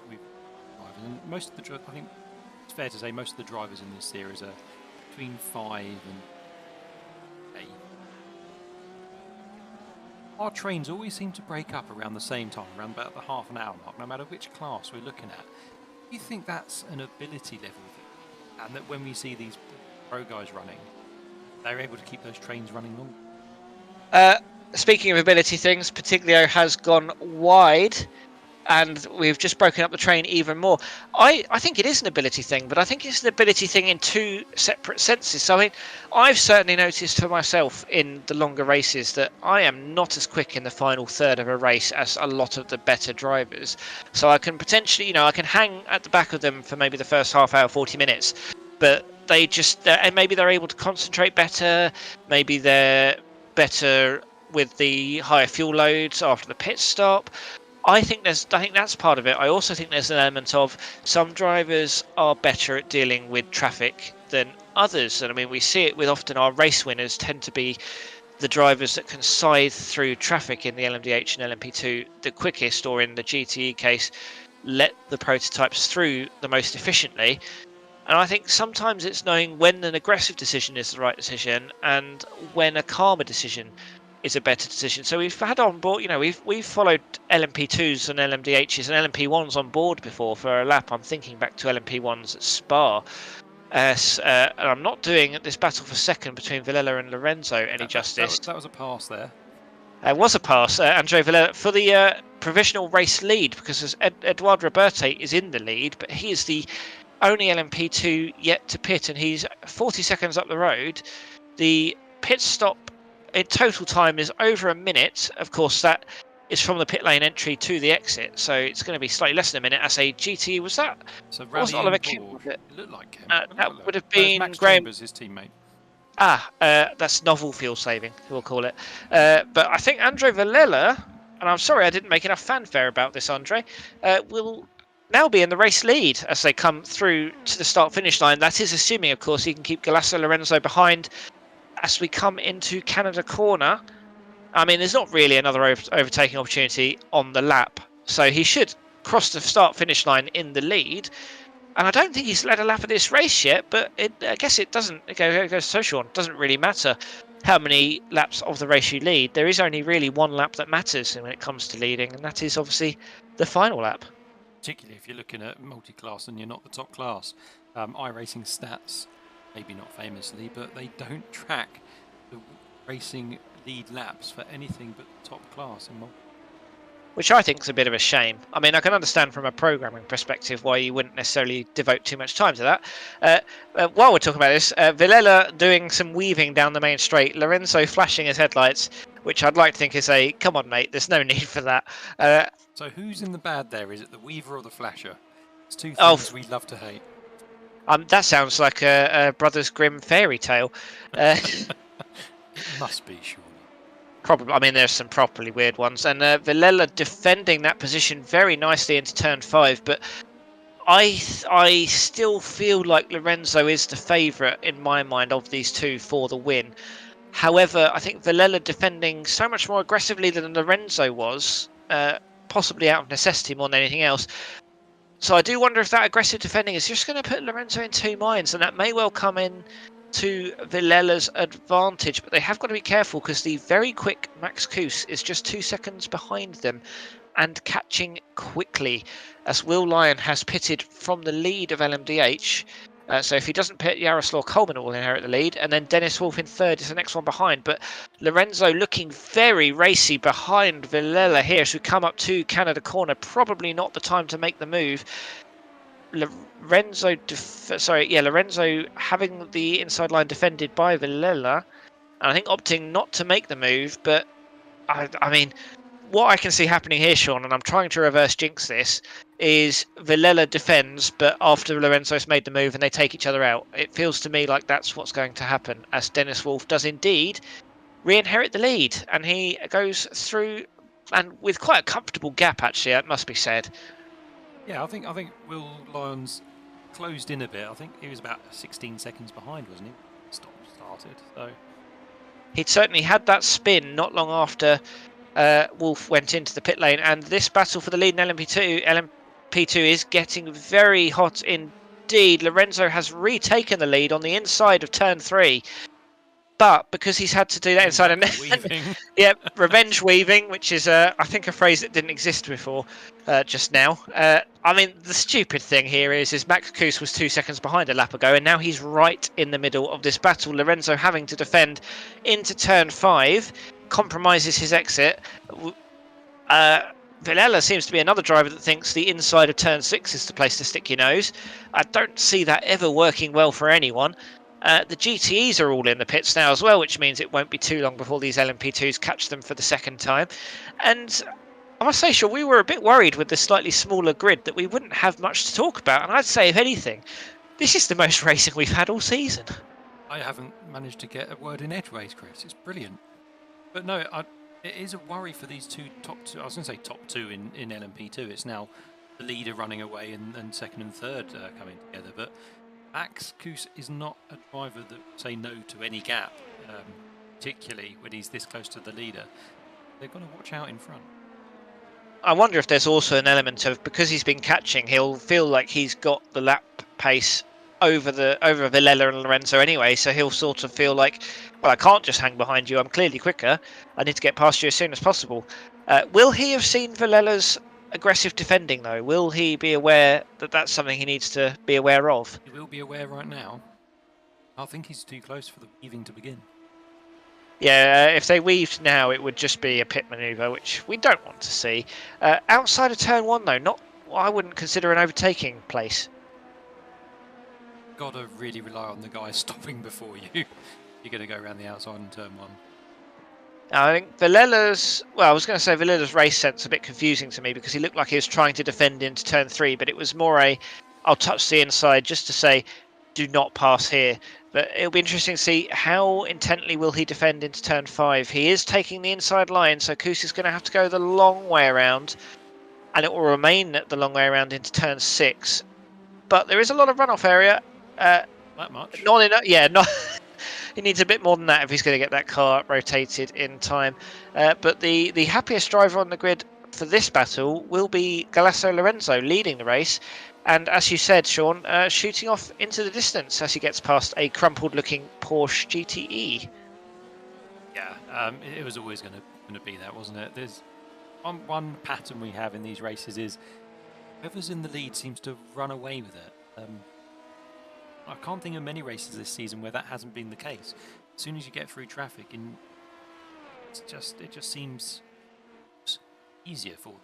and most of the I think it's fair to say most of the drivers in this series are between 5 and 8. Our trains always seem to break up around the same time, around about the half an hour mark, no matter which class we're looking at. Do you think that's an ability level thing? And that when we see these pro guys running, they're able to keep those trains running longer? Speaking of ability things, Partiglio has gone wide, and we've just broken up the train even more. I think it is an ability thing, but I think it's an ability thing in 2 separate senses. So I mean, I've certainly noticed for myself in the longer races that I am not as quick in the final third of a race as a lot of the better drivers. So I can potentially, you know, I can hang at the back of them for maybe the first half hour, 40 minutes, but they just, and maybe they're able to concentrate better, maybe they're better with the higher fuel loads after the pit stop. I think that's part of it. I also think there's an element of some drivers are better at dealing with traffic than others, and I mean we see it with often our race winners tend to be the drivers that can scythe through traffic in the LMDh and LMP2 the quickest, or in the GTE case, let the prototypes through the most efficiently. And I think sometimes it's knowing when an aggressive decision is the right decision and when a calmer decision is a better decision. So we've had on board, you know, we've followed LMP2s and LMDHs and LMP1s on board before for a lap. I'm thinking back to LMP1s at Spa. And I'm not doing this battle for second between Villela and Lorenzo any justice. That was a pass there. It was a pass, Andre Villela, for the provisional race lead, because Eduard Roberte is in the lead, but he is the only LMP2 yet to pit, and he's 40 seconds up the road. The pit stop in total time is over a minute. Of course, that is from the pit lane entry to the exit, so it's going to be slightly less than a minute. As a GT, was that? So was Oliver Kemp? It looked like Kemp. That would have been Max Graham. Chambers, his teammate. That's novel fuel saving, we'll call it. But I think Andre Villela, and I'm sorry I didn't make enough fanfare about this, Andre, will now be in the race lead as they come through to the start-finish line. That is assuming, of course, he can keep Galasso Lorenzo behind as we come into Canada corner. I mean, there's not really another overtaking opportunity on the lap, so he should cross the start-finish line in the lead. And I don't think he's led a lap of this race yet, but I guess it doesn't, it goes social, it doesn't really matter how many laps of the race you lead. There is only really one lap that matters when it comes to leading, and that is obviously the final lap. Particularly if you're looking at multi-class and you're not the top class. iRacing stats, maybe not famously, but they don't track the racing lead laps for anything but top class in multi. Which I think is a bit of a shame. I mean, I can understand from a programming perspective why you wouldn't necessarily devote too much time to that. While we're talking about this, Villela doing some weaving down the main straight, Lorenzo flashing his headlights, which I'd like to think is a, come on mate, there's no need for that. So who's in the bad there? Is it the weaver or the flasher? It's two Oh, things we love to hate. that sounds like a Brothers Grimm fairy tale. It must be, surely. Probably. I mean, there's some properly weird ones, and Villela defending that position very nicely into turn 5. But I still feel like Lorenzo is the favourite in my mind of these two for the win. However, I think Villela defending so much more aggressively than Lorenzo was, possibly out of necessity more than anything else. So I do wonder if that aggressive defending is just going to put Lorenzo in two minds, and that may well come in to Villela's advantage. But they have got to be careful because the very quick Max Kuss is just 2 seconds behind them and catching quickly, as Will Lyon has pitted from the lead of LMDh. So if he doesn't pit, Jaroslaw Coleman will inherit the lead, and then Dennis Wolf in third is the next one behind. But Lorenzo looking very racy behind Villela here as we come up to Canada corner. Probably not the time to make the move. Lorenzo having the inside line defended by Villela, and I think opting not to make the move. But I mean, what I can see happening here, Sean, and I'm trying to reverse jinx this, is Villela defends, but after Lorenzo's made the move and they take each other out. It feels to me like that's what's going to happen, as Dennis Wolf does indeed re-inherit the lead, and he goes through, and with quite a comfortable gap, actually, it must be said. Yeah, I think Will Lyons closed in a bit. I think he was about 16 seconds behind, wasn't he? Started. So He'd certainly had that spin not long after Wolf went into the pit lane, and this battle for the lead in LMP2 is getting very hot indeed. Lorenzo has retaken the lead on the inside of turn 3, but because he's had to do that inside and yeah, revenge weaving, which is I think a phrase that didn't exist before just now. I mean, the stupid thing here is Max Kuss was 2 seconds behind a lap ago, and now he's right in the middle of this battle. Lorenzo having to defend into turn 5, compromises his exit. Villela seems to be another driver that thinks the inside of turn 6 is the place to stick your nose. I don't see that ever working well for anyone. The GTEs are all in the pits now as well, which means it won't be too long before these LMP2s catch them for the second time. And I must say, Sean, we were a bit worried with the slightly smaller grid that we wouldn't have much to talk about. And I'd say, if anything, this is the most racing we've had all season. I haven't managed to get a word in edgeways, Chris. It's brilliant. But no, it is a worry for these top two. I was going to say top two in LMP2. It's now the leader running away and second and third coming together. But Max Kuss is not a driver that say no to any gap, particularly when he's this close to the leader. They've got to watch out in front. I wonder if there's also an element of, because he's been catching, he'll feel like he's got the lap pace over Villela and Lorenzo anyway, so he'll sort of feel like, well, I can't just hang behind you, I'm clearly quicker, I need to get past you as soon as possible. Will he have seen Villela's aggressive defending, though? Will he be aware that that's something he needs to be aware of? He will be aware right now. I think he's too close for the weaving to begin. Yeah, if they weaved now, it would just be a pit manoeuvre, which we don't want to see. Outside of turn 1, though, I wouldn't consider an overtaking place. Got to really rely on the guy stopping before you. You're going to go around the outside in turn 1. I think Villela's race sense a bit confusing to me, because he looked like he was trying to defend into turn 3, but it was more I'll touch the inside just to say, do not pass here. But it'll be interesting to see how intently will he defend into turn 5. He is taking the inside line, so Kuss is going to have to go the long way around, and it will remain the long way around into turn 6. But there is a lot of runoff area. That much? Not enough. Yeah, not. He needs a bit more than that if he's going to get that car rotated in time. But the happiest driver on the grid for this battle will be Galasso Lorenzo, leading the race. And as you said, Sean, shooting off into the distance as he gets past a crumpled-looking Porsche GTE. Yeah, it was always going to be that, wasn't it? There's one pattern we have in these races is whoever's in the lead seems to run away with it. I can't think of many races this season where that hasn't been the case. As soon as you get through traffic, and it just seems easier for them.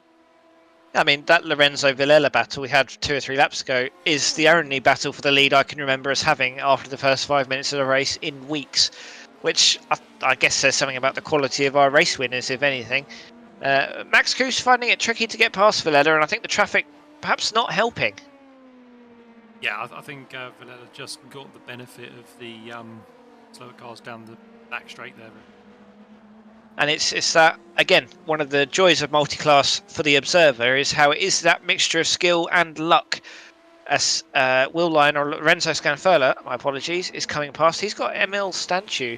I mean, that Lorenzo-Villela battle we had 2 or 3 laps ago is the only battle for the lead I can remember us having after the first 5 minutes of the race in weeks, which I guess says something about the quality of our race winners, if anything. Max Kuss finding it tricky to get past Villela, and I think the traffic perhaps not helping. Yeah, I think Villela just got the benefit of the slower cars down the back straight there. And it's that, again, one of the joys of multi-class for the observer is how it is that mixture of skill and luck. As Will Lyon, or Lorenzo Scanfurla, my apologies, is coming past. He's got Emil Stanchu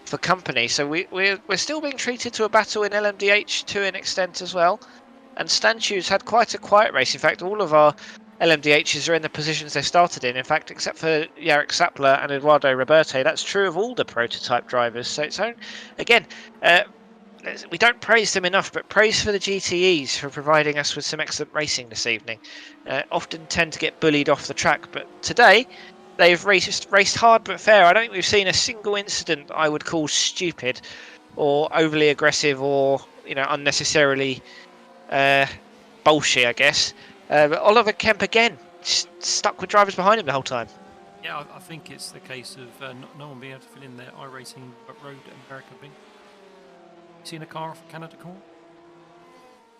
for company, so we're still being treated to a battle in LMDh to an extent as well. And Stanchu's had quite a quiet race. In fact, all of our LMDHs are in the positions they started in. In fact, except for Jarek Sapler and Eduardo Roberto, that's true of all the prototype drivers. So it's again, we don't praise them enough, but praise for the GTEs for providing us with some excellent racing this evening. Often tend to get bullied off the track, but today they've raced hard but fair. I don't think we've seen a single incident I would call stupid or overly aggressive or unnecessarily bullshit, I guess. But Oliver Kemp again stuck with drivers behind him the whole time. Yeah, I think it's the case of no one being able to fill in their iRacing road America thing. Seen a car off Canada Corner?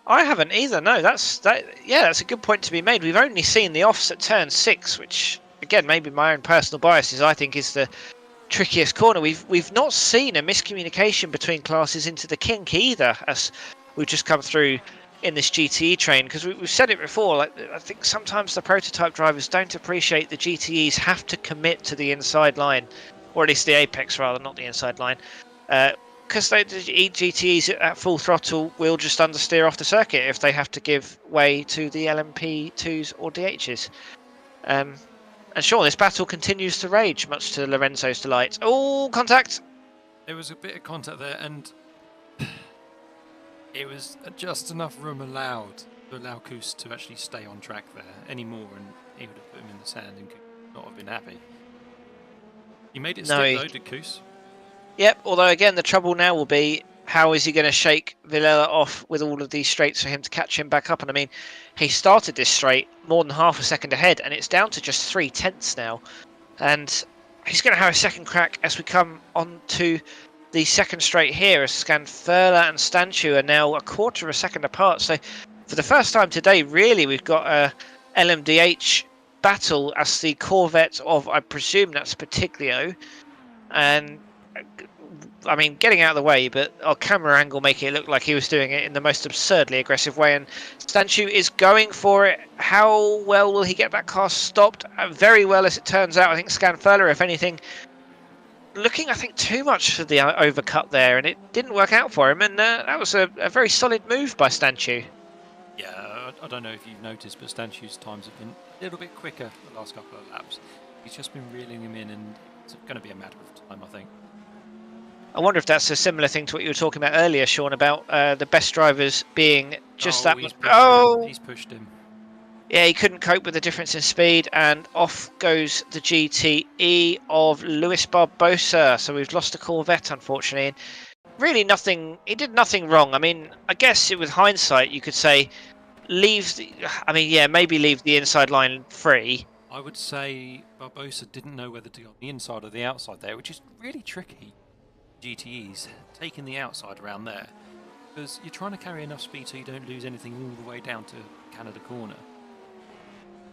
I haven't either. No, that's a good point to be made. We've only seen the offs at turn 6, which again, maybe my own personal biases, I think is the trickiest corner. We've not seen a miscommunication between classes into the kink either, as we've just come through in this GTE train, because we've said it before. Like, I think sometimes the prototype drivers don't appreciate the GTEs have to commit to the inside line, or at least the apex rather, not the inside line. Because the GTEs at full throttle will just understeer off the circuit if they have to give way to the LMP2s or DHs. And sure, this battle continues to rage, much to Lorenzo's delight. Oh, contact! There was a bit of contact there, and it was just enough room allowed to allow Koos to actually stay on track there anymore, and he would have put him in the sand and could not have been happy. He made it stick though, did Koos? Yep, although again the trouble now will be how is he going to shake Villela off with all of these straights for him to catch him back up. And I mean, he started this straight more than half a second ahead, and it's down to just 0.3 now. And he's going to have a second crack as we come on to the second straight here, as Scanfurla and Stanchu are now a quarter of a second apart. So for the first time today, really, we've got a LMDh battle as the Corvette of, I presume that's Partiglio. And I mean, getting out of the way, but our camera angle making it look like he was doing it in the most absurdly aggressive way. And Stanchu is going for it. How well will he get that car stopped? Very well, as it turns out. I think Scanfurla, if anything, looking, I think, too much for the overcut there, and it didn't work out for him. And that was a very solid move by Stanchu. Yeah, I don't know if you've noticed, but Stanchu's times have been a little bit quicker the last couple of laps. He's just been reeling him in, and it's going to be a matter of time, I think. I wonder if that's a similar thing to what you were talking about earlier, Sean, about the best drivers being just that. He's pushed him. Yeah, he couldn't cope with the difference in speed, and off goes the GTE of Luis Barbosa. So we've lost a Corvette, unfortunately. And really nothing, he did nothing wrong. I mean, I guess with hindsight, you could say maybe leave the inside line free. I would say Barbosa didn't know whether to go on the inside or the outside there, which is really tricky. GTEs taking the outside around there, because you're trying to carry enough speed so you don't lose anything all the way down to Canada Corner.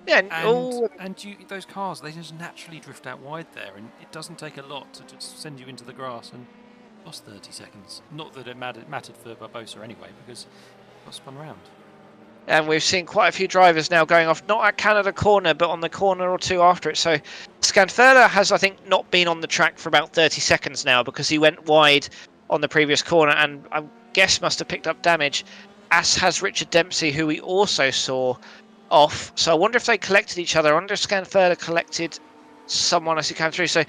Yeah, and those cars, they just naturally drift out wide there, and it doesn't take a lot to just send you into the grass, and lost 30 seconds. Not that it mattered for Barbosa anyway, because it got spun around. And we've seen quite a few drivers now going off, not at Canada Corner, but on the corner or two after it. So Scanfurla has, I think, not been on the track for about 30 seconds now, because he went wide on the previous corner and I guess must have picked up damage, as has Richard Dempsey, who we also saw off. So I wonder if they collected each other. I wonder if Scanfurla collected someone as he came through. So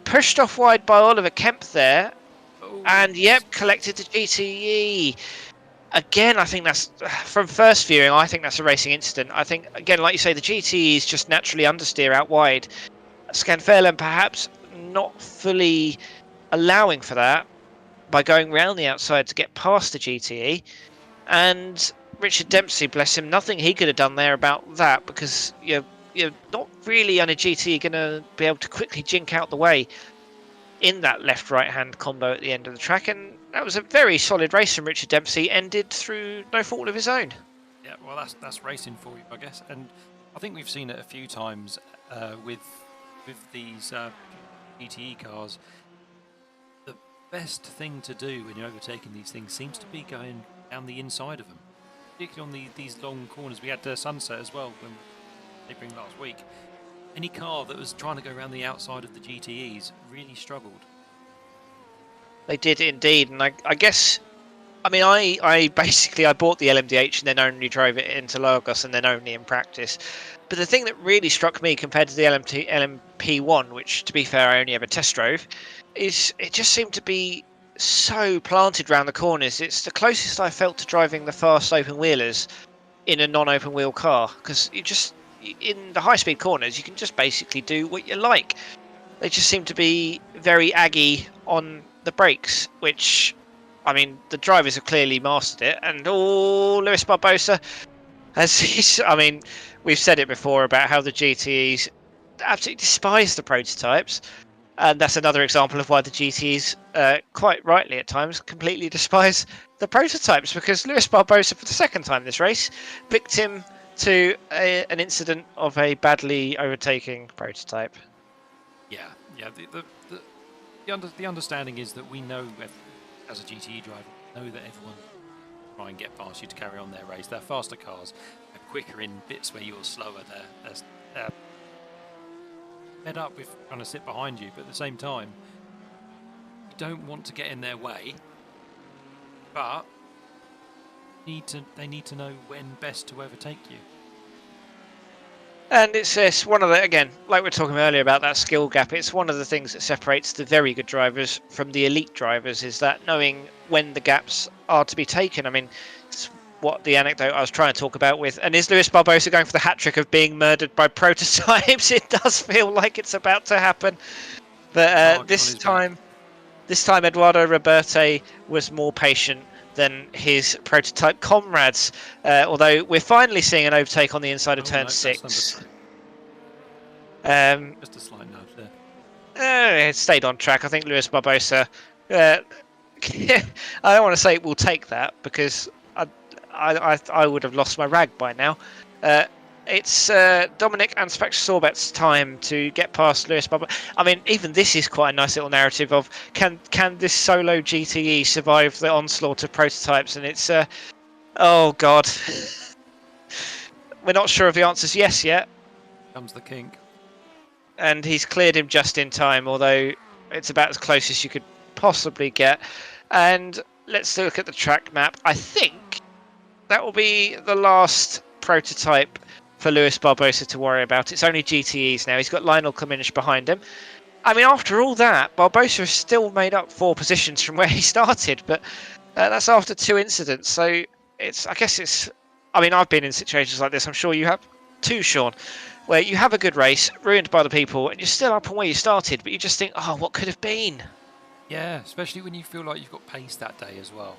pushed off wide by Oliver Kemp there. Oh, and yep, collected the GTE. Again, I think that's, from first viewing, I think that's a racing incident. I think, again, like you say, the GTEs just naturally understeer out wide. Scanfurla perhaps not fully allowing for that by going round the outside to get past the GTE. And Richard Dempsey, bless him, nothing he could have done there about that, because you're not really on a GTE going to be able to quickly jink out the way in that left-right hand combo at the end of the track. And that was a very solid race from Richard Dempsey, ended through no fault of his own. Yeah, well, that's racing for you, I guess. And I think we've seen it a few times with these GTE cars. The best thing to do when you're overtaking these things seems to be going down the inside of them, particularly on these long corners. We had Sunset as well when they bring last week. Any car that was trying to go around the outside of the GTEs really struggled. They did indeed, and I guess, I mean, I basically bought the LMDh and then only drove it into Lagos and then only in practice. But the thing that really struck me compared to the LMP1, which to be fair I only ever test drove, is it just seemed to be so planted round the corners. It's the closest I felt to driving the fast open wheelers in a non-open wheel car, because you just, in the high speed corners you can just basically do what you like. They just seem to be very aggy on the brakes, which, I mean, the drivers have clearly mastered it. And Luis Barbosa has, I mean, we've said it before about how the GTEs absolutely despise the prototypes. And that's another example of why the GTEs, quite rightly at times, completely despise the prototypes, because Luis Barbosa, for the second time this race, victim to an incident of a badly overtaking prototype. Yeah. The understanding is that we know, as a GTE driver, we know that everyone will try and get past you to carry on their race. They're faster cars, they're quicker in bits where you're slower. They're fed up with trying to sit behind you, but at the same time, you don't want to get in their way. But they need to know when best to overtake you. And it's one of the, again, like we were talking earlier about that skill gap, it's one of the things that separates the very good drivers from the elite drivers, is that knowing when the gaps are to be taken. I mean, it's what the anecdote I was trying to talk about with, and is Luis Barbosa going for the hat-trick of being murdered by prototypes? It does feel like it's about to happen. But this time Eduardo Roberti was more patient than his prototype comrades, although we're finally seeing an overtake on the inside of turn 6. Just a slight nudge there. It stayed on track. I think Luis Barbosa, I don't want to say we'll take that, because I would have lost my rag by now. It's Dominic and Spectre Sorbet's time to get past Luis Barbosa. I mean, even this is quite a nice little narrative of can this solo GTE survive the onslaught of prototypes? And it's oh god, we're not sure if the answer's yes yet. Comes the kink, and he's cleared him just in time, although it's about as close as you could possibly get. And let's look at the track map. I think that will be the last prototype for Luis Barbosa to worry about. It's only GTEs now. He's got Lionel Cominish behind him. I mean, after all that, Barbosa has still made up 4 positions from where he started, but that's after 2 incidents. So I guess it's, I mean, I've been in situations like this. I'm sure you have too, Sean, where you have a good race ruined by the people and you're still up on where you started, but you just think, oh, what could have been? Yeah, especially when you feel like you've got pace that day as well.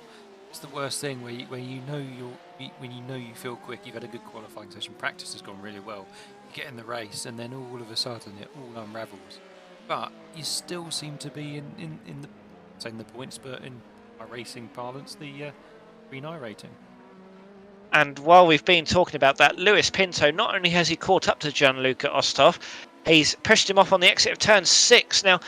It's the worst thing when you feel quick, you've had a good qualifying session, practice has gone really well, you get in the race and then all of a sudden it all unravels. But you still seem to be in the points, but in iRacing parlance, the green eye rating. And while we've been talking about that, Luis Pinto, not only has he caught up to Gianluca Osthoff, he's pushed him off on the exit of turn 6. Now,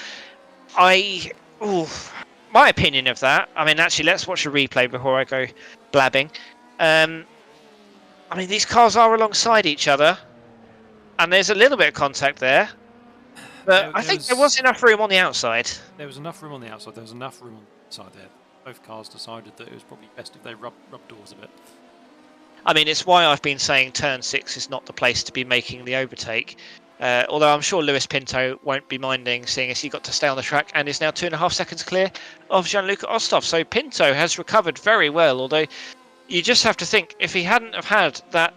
my opinion of that, I mean, actually, let's watch a replay before I go blabbing. I mean, these cars are alongside each other, and there's a little bit of contact there. But I think there was enough room on the outside. There was enough room on the outside. There was enough room on the inside there. Both cars decided that it was probably best if they rubbed doors a bit. I mean, it's why I've been saying turn 6 is not the place to be making the overtake. Although I'm sure Luis Pinto won't be minding, seeing as he got to stay on the track and is now 2.5 seconds clear of Gianluca Osthoff. So Pinto has recovered very well, although you just have to think, if he hadn't have had that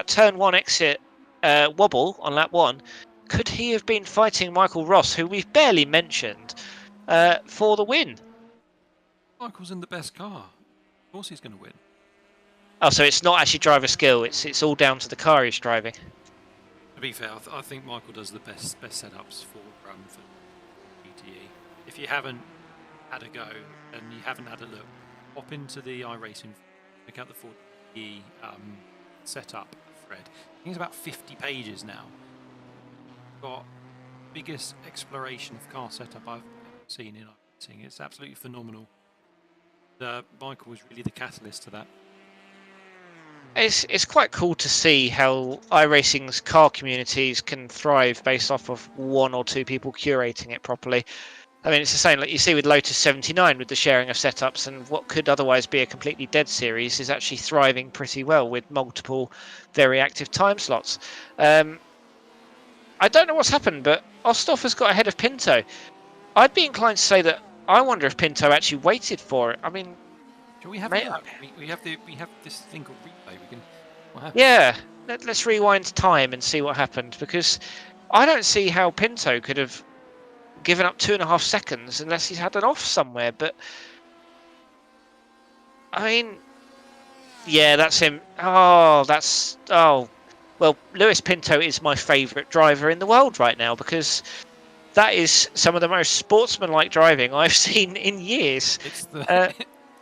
turn 1 exit wobble on lap 1, could he have been fighting Michael Ross, who we've barely mentioned, for the win? Michael's in the best car. Of course he's going to win. Oh, so it's not actually driver skill, it's all down to the car he's driving. To be fair, I think Michael does the best setups for GTE. If you haven't had a go and you haven't had a look, pop into the iRacing, pick out the 4G setup thread. I think it's about 50 pages now. Got biggest exploration of car setup I've seen in iRacing. It's absolutely phenomenal. Michael was really the catalyst to that. It's quite cool to see how iRacing's car communities can thrive based off of one or two people curating it properly. I mean, it's the same like you see with Lotus 79 with the sharing of setups, and what could otherwise be a completely dead series is actually thriving pretty well with multiple very active time slots. I don't know what's happened, but Osthoff has got ahead of Pinto. I'd be inclined to say that I wonder if Pinto actually waited for it. I mean, Shall we have a look? We have this thing called replay. We can. What happened? Yeah, let's rewind time and see what happened, because I don't see how Pinto could have given up 2.5 seconds unless he's had an off somewhere. But I mean, yeah, that's him. Oh, well, Lewis Pinto is my favourite driver in the world right now, because that is some of the most sportsmanlike driving I've seen in years. It's the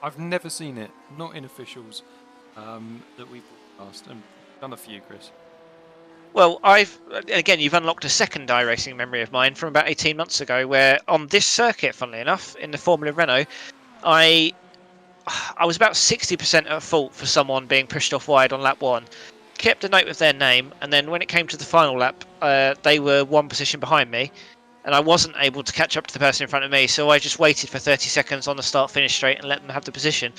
I've never seen it, not in officials, that we've broadcast, and done a few, Chris. Well, you've unlocked a second iRacing memory of mine from about 18 months ago, where on this circuit, funnily enough, in the Formula Renault, I was about 60% at fault for someone being pushed off wide on lap 1. Kept a note of their name, and then when it came to the final lap, they were one position behind me, and I wasn't able to catch up to the person in front of me, so I just waited for 30 seconds on the start-finish straight and let them have the position.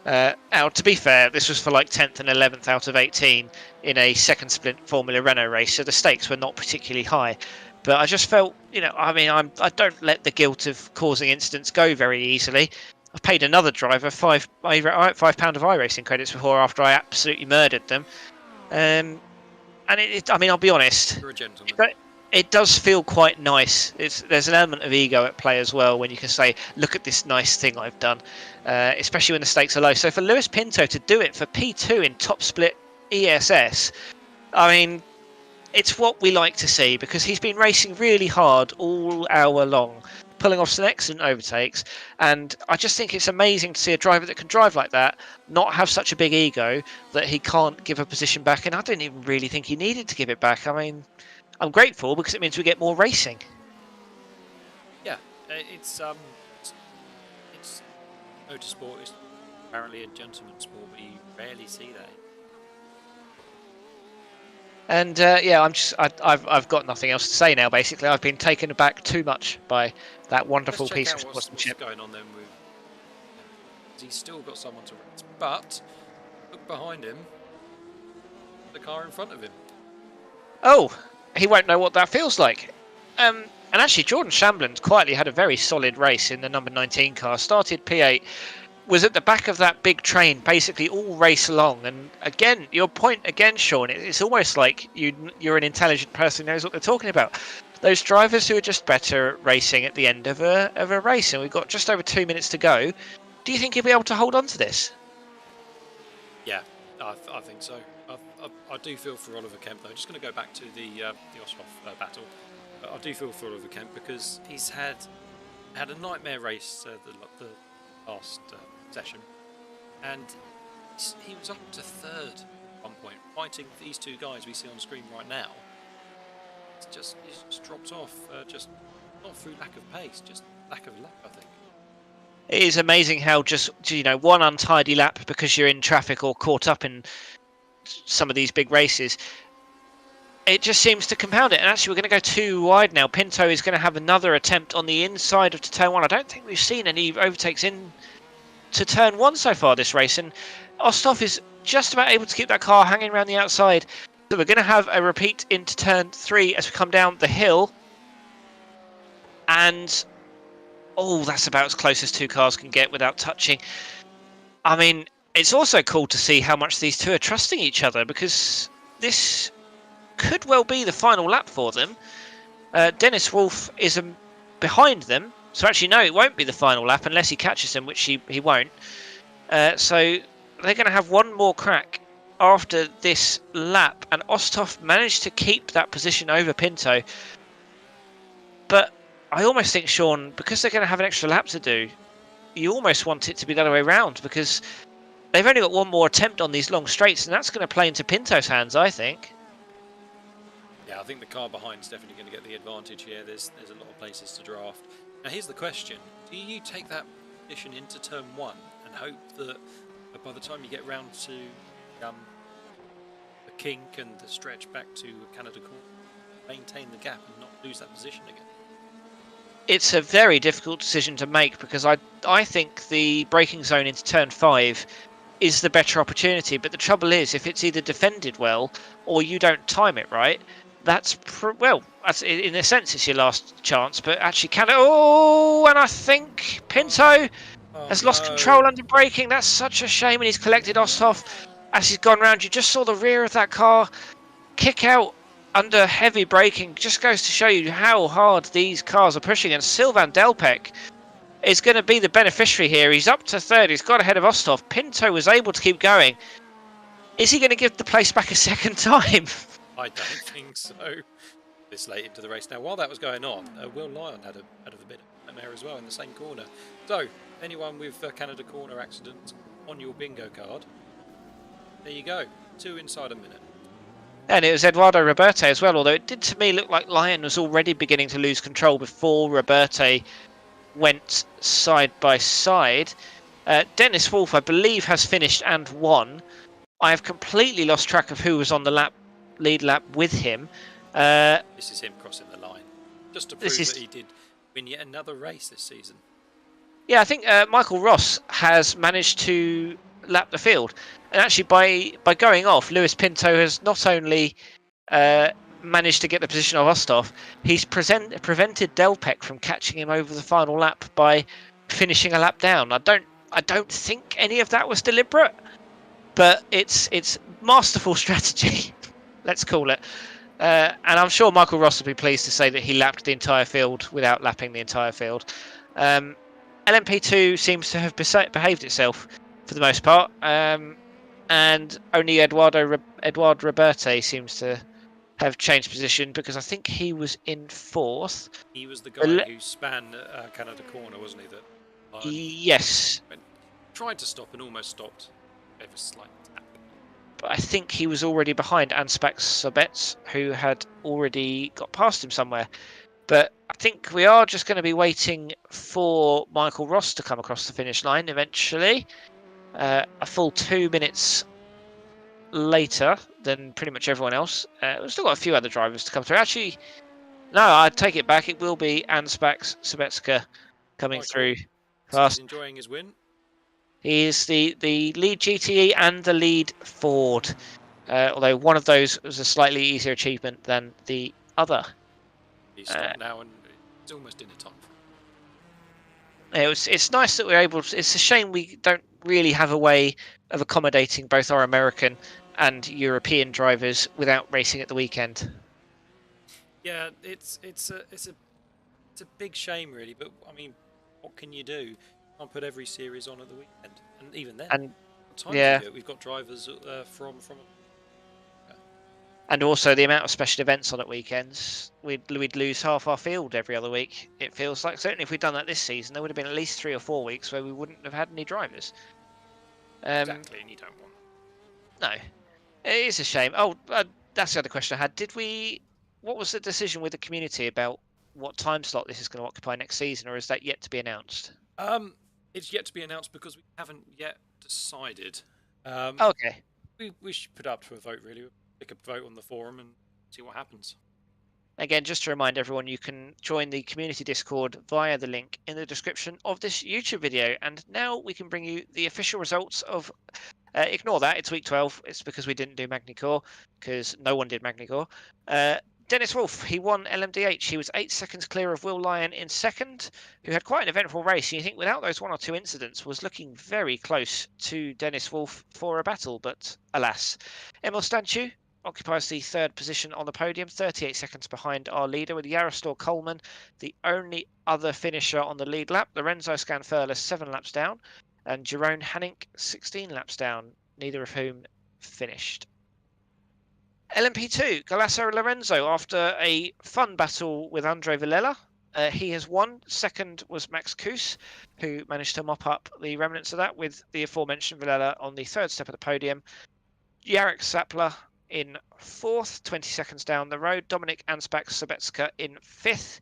Now, to be fair, this was for like 10th and 11th out of 18 in a second split Formula Renault race, so the stakes were not particularly high. But I just felt, I don't let the guilt of causing incidents go very easily. I've paid another driver £5 of iRacing credits before after I absolutely murdered them. And I'll be honest. You're a gentleman. It does feel quite nice. There's an element of ego at play as well when you can say, look at this nice thing I've done, especially when the stakes are low. So for Lewis Pinto to do it for P2 in top split ESS, I mean, it's what we like to see, because he's been racing really hard all hour long, pulling off some excellent overtakes, and I just think it's amazing to see a driver that can drive like that not have such a big ego that he can't give a position back, and I didn't even really think he needed to give it back. I mean, I'm grateful because it means we get more racing. Yeah, it's motorsport is apparently a gentleman's sport, but you rarely see that. And I've got nothing else to say now. Basically, I've been taken aback too much by that wonderful piece of sportsmanship. What's going on then with? He's still got someone to race, but look behind him, the car in front of him. Oh. He won't know what that feels like. And actually, Jordan Shamblin's quietly had a very solid race in the number 19 car. Started P8, was at the back of that big train basically all race long. And again, your point again, Sean, it's almost like you're an intelligent person who knows what they're talking about. Those drivers who are just better at racing at the end of a race, and we've got just over 2 minutes to go. Do you think he'll be able to hold on to this? Yeah, I think so. I do feel for Oliver Kemp though. Just going to go back to the Osthoff battle. I do feel for Oliver Kemp because he's had a nightmare race the last session, and he was up to third at one point, fighting these two guys we see on screen right now. He's just dropped off, just not through lack of pace, just lack of luck, I think. It is amazing how just one untidy lap because you're in traffic or caught up in some of these big races, it just seems to compound it. And actually, we're going to go too wide now. Pinto is going to have another attempt on the inside of turn 1. I don't think we've seen any overtakes in to turn 1 so far this race, and Osthoff is just about able to keep that car hanging around the outside. So we're going to have a repeat into turn 3 as we come down the hill, and that's about as close as two cars can get without touching. I mean, it's also cool to see how much these two are trusting each other, because this could well be the final lap for them. Dennis Wolf is behind them, so actually no, it won't be the final lap unless he catches them, which he won't. So they're going to have one more crack after this lap, and Osthoff managed to keep that position over Pinto. But I almost think, Sean, because they're going to have an extra lap to do, you almost want it to be the other way around, because they've only got one more attempt on these long straights, and that's going to play into Pinto's hands, I think. Yeah, I think the car behind is definitely going to get the advantage here. There's a lot of places to draft. Now here's the question: do you take that position into turn 1 and hope that by the time you get round to the kink and the stretch back to Canada Corner, maintain the gap and not lose that position again? It's a very difficult decision to make, because I think the braking zone into turn 5 is the better opportunity. But the trouble is, if it's either defended well or you don't time it right, that's in a sense it's your last chance. But actually, and I think Pinto has lost control under braking. That's such a shame, and he's collected Osthoff as he's gone round. You just saw the rear of that car kick out under heavy braking. Just goes to show you how hard these cars are pushing, and Sylvain Delpech is going to be the beneficiary here. He's up to third. He's got ahead of Osthoff. Pinto was able to keep going. Is he going to give the place back a second time? I don't think so. This late into the race. Now, while that was going on, Will Lyon had a bit of an error as well in the same corner. So, anyone with Canada Corner accident on your bingo card, there you go. 2 inside a minute. And it was Eduardo Roberte as well, although it did to me look like Lyon was already beginning to lose control before Roberte went side by side. Dennis Wolf, I believe, has finished and won. I have completely lost track of who was on the lead lap with him. This is him crossing the line, just to prove that he did win yet another race this season. Yeah, I think Michael Ross has managed to lap the field. And actually, by going off, Lewis Pinto has not only managed to get the position of Osthoff, he's prevented Delpech from catching him over the final lap by finishing a lap down. I don't think any of that was deliberate, but it's masterful strategy. Let's call it. And I'm sure Michael Ross will be pleased to say that he lapped the entire field without lapping the entire field. LMP2 seems to have behaved itself for the most part, and only Eduard Roberte seems to have changed position, because I think he was in 4th. He was the guy who span Canada Corner, wasn't he? Yes. Tried to stop and almost stopped. Gave a slight tap. But I think he was already behind Anspax Sobets, who had already got past him somewhere. But I think we are just going to be waiting for Michael Ross to come across the finish line eventually. A full 2 minutes later than pretty much everyone else. We've still got a few other drivers to come through. Actually, no, I take it back. It will be Anspax Sobetska coming through fast. He's enjoying his win. He is the lead GTE and the lead Ford, although one of those was a slightly easier achievement than the other. He's stopped now and it's almost in the top. It's nice that we're able to. It's a shame we don't really have a way of accommodating both our American and European drivers without racing at the weekend. Yeah, it's a big shame really, but I mean, what can you do? You can't put every series on at the weekend, and even then, what time do you do it? We've got drivers from. And also the amount of special events on at weekends, we'd lose half our field every other week. It feels like, certainly if we'd done that this season, there would have been at least 3 or 4 weeks where we wouldn't have had any drivers. Exactly, and you don't want. No, it is a shame. Oh, that's the other question I had. What was the decision with the community about what time slot this is going to occupy next season, or is that yet to be announced? It's yet to be announced because we haven't yet decided. Okay. We should put up to a vote really. Pick a vote on the forum and see what happens. Again, just to remind everyone, you can join the community Discord via the link in the description of this YouTube video. And now we can bring you the official results of... ignore that, it's week 12. It's because we didn't do Magny-Cours, because no one did Magny-Cours. Dennis Wolf, he won LMDh. He was 8 seconds clear of Will Lyon in second, who had quite an eventful race. You think without those 1 or 2 incidents was looking very close to Dennis Wolf for a battle, but alas. Emil Stanchu occupies the 3rd position on the podium, 38 seconds behind our leader, with Yaroslav Coleman, the only other finisher on the lead lap. Lorenzo Scanfurla 7 laps down, and Jerome Hanink 16 laps down, neither of whom finished. LMP2, Galasso Lorenzo, after a fun battle with Andre Villela, He has won. Second was Max Kuss, who managed to mop up the remnants of that with the aforementioned Dallara on the third step of the podium. Jarek Sapler in fourth, 20 seconds down the road. Dominik Anspach-Sobecka in fifth.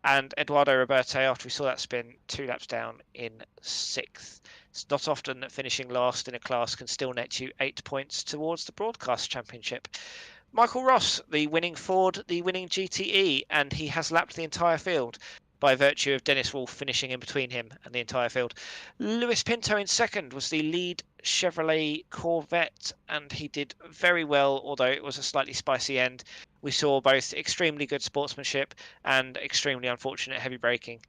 And Eduardo Roberto, after we saw that spin, 2 laps down in sixth. It's not often that finishing last in a class can still net you 8 points towards the broadcast championship. Michael Ross, the winning Ford, the winning GTE, and he has lapped the entire field by virtue of Dennis Wolf finishing in between him and the entire field. Lewis Pinto in second was the lead Chevrolet Corvette, and he did very well, although it was a slightly spicy end. We saw both extremely good sportsmanship and extremely unfortunate heavy braking.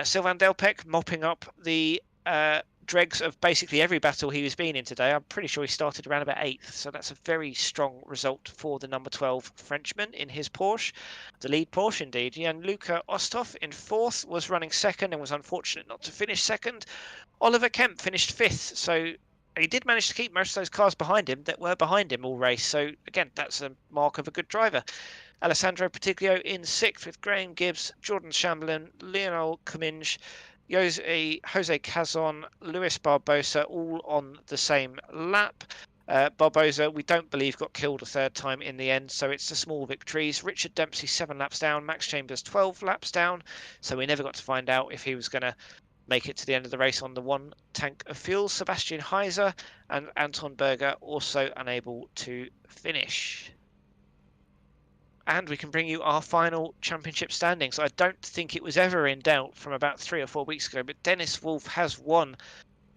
Sylvain Delpech mopping up the dregs of basically every battle he was been in today. I'm pretty sure he started around about 8th, so that's a very strong result for the number 12 Frenchman in his Porsche, the lead Porsche indeed. Jan-Luca Osthoff in 4th was running 2nd and was unfortunate not to finish 2nd. Oliver Kemp finished 5th, so he did manage to keep most of those cars behind him that were behind him all race, so again, that's a mark of a good driver. Alessandro Patiglio in 6th with Graham Gibbs, Jordan Chamberlain, Lionel Cummings, Jose Cazon, Luis Barbosa, all on the same lap. Barbosa, we don't believe, got killed a third time in the end, so it's the small victories. Richard Dempsey, 7 laps down. Max Chambers, 12 laps down. So we never got to find out if he was going to make it to the end of the race on the 1 tank of fuel. Sebastian Heiser and Anton Berger also unable to finish. And we can bring you our final championship standings. I don't think it was ever in doubt from about 3 or 4 weeks ago, but Dennis Wolf has won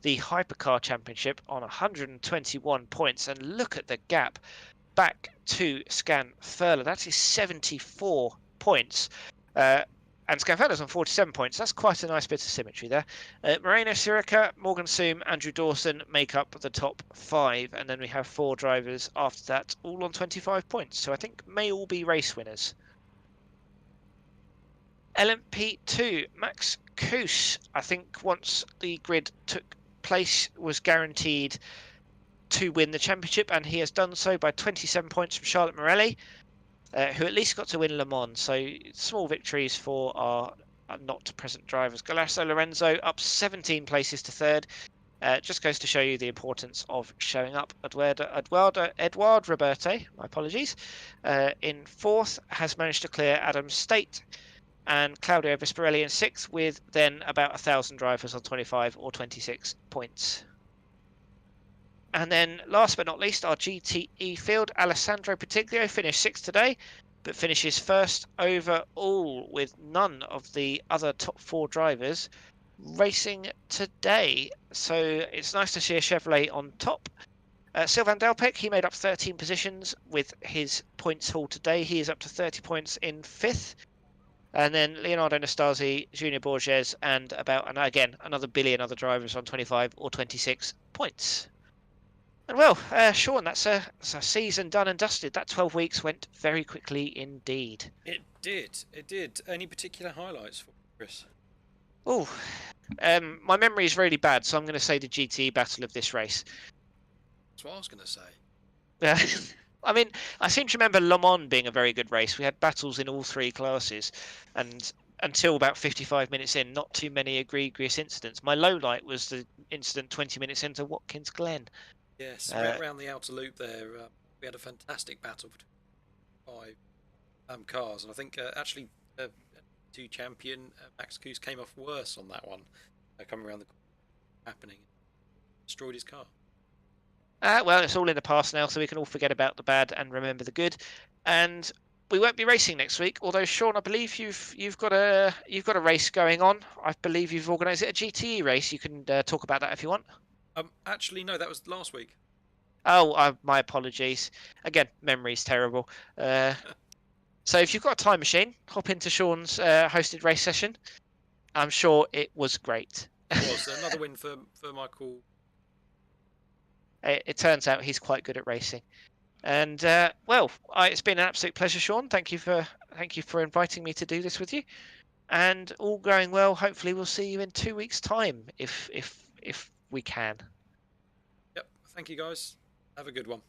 the Hypercar Championship on 121 points. And look at the gap back to Scan Furler. That is 74 points. And Scanfeller's on 47 points. That's quite a nice bit of symmetry there. Moreno Sirica, Morgan Soom, Andrew Dawson make up the top 5. And then we have 4 drivers after that, all on 25 points. So I think may all be race winners. LMP2, Max Kuss, I think once the grid took place, was guaranteed to win the championship. And he has done so by 27 points from Charlotte Morelli. Who at least got to win Le Mans, so small victories for our not-present drivers. Galasso Lorenzo up 17 places to 3rd. Just goes to show you the importance of showing up. Edouard Roberto, my apologies, in 4th, has managed to clear Adam State, and Claudio Vesparelli in 6th, with then about 1,000 drivers on 25 or 26 points. And then, last but not least, our GTE field. Alessandro Patiglio finished 6th today, but finishes 1st overall with none of the other top 4 drivers racing today. So it's nice to see a Chevrolet on top. Sylvain Delpech, he made up 13 positions with his points haul today. He is up to 30 points in 5th. And then Leonardo Nastasi, Junior Borges, and about, and again, another billion other drivers on 25 or 26 points. And well, Sean, that's a season done and dusted. That 12 weeks went very quickly indeed. It did. It did. Any particular highlights for Chris? Oh, my memory is really bad, so I'm going to say the GTE battle of this race. That's what I was going to say. I mean, I seem to remember Le Mans being a very good race. We had battles in all 3 classes, and until about 55 minutes in, not too many egregious incidents. My low light was the incident 20 minutes into Watkins Glen. Yes, around the outer loop there, we had a fantastic battle between 5 cars, and I think actually 2 champion Max Kuss came off worse on that one, coming around the happening, destroyed his car. Well, it's all in the past now, so we can all forget about the bad and remember the good. And we won't be racing next week, although Sean, I believe you've got a race going on. I believe you've organised it, a GTE race. You can talk about that if you want. Actually, no, that was last week. Oh, my apologies. Again, memory's terrible. So if you've got a time machine, hop into Sean's hosted race session. I'm sure it was great. It was another win for Michael. It turns out he's quite good at racing. And well, it's been an absolute pleasure, Sean. Thank you for inviting me to do this with you. And all going well, hopefully we'll see you in 2 weeks' time, if we can. Yep. Thank you, guys. Have a good one.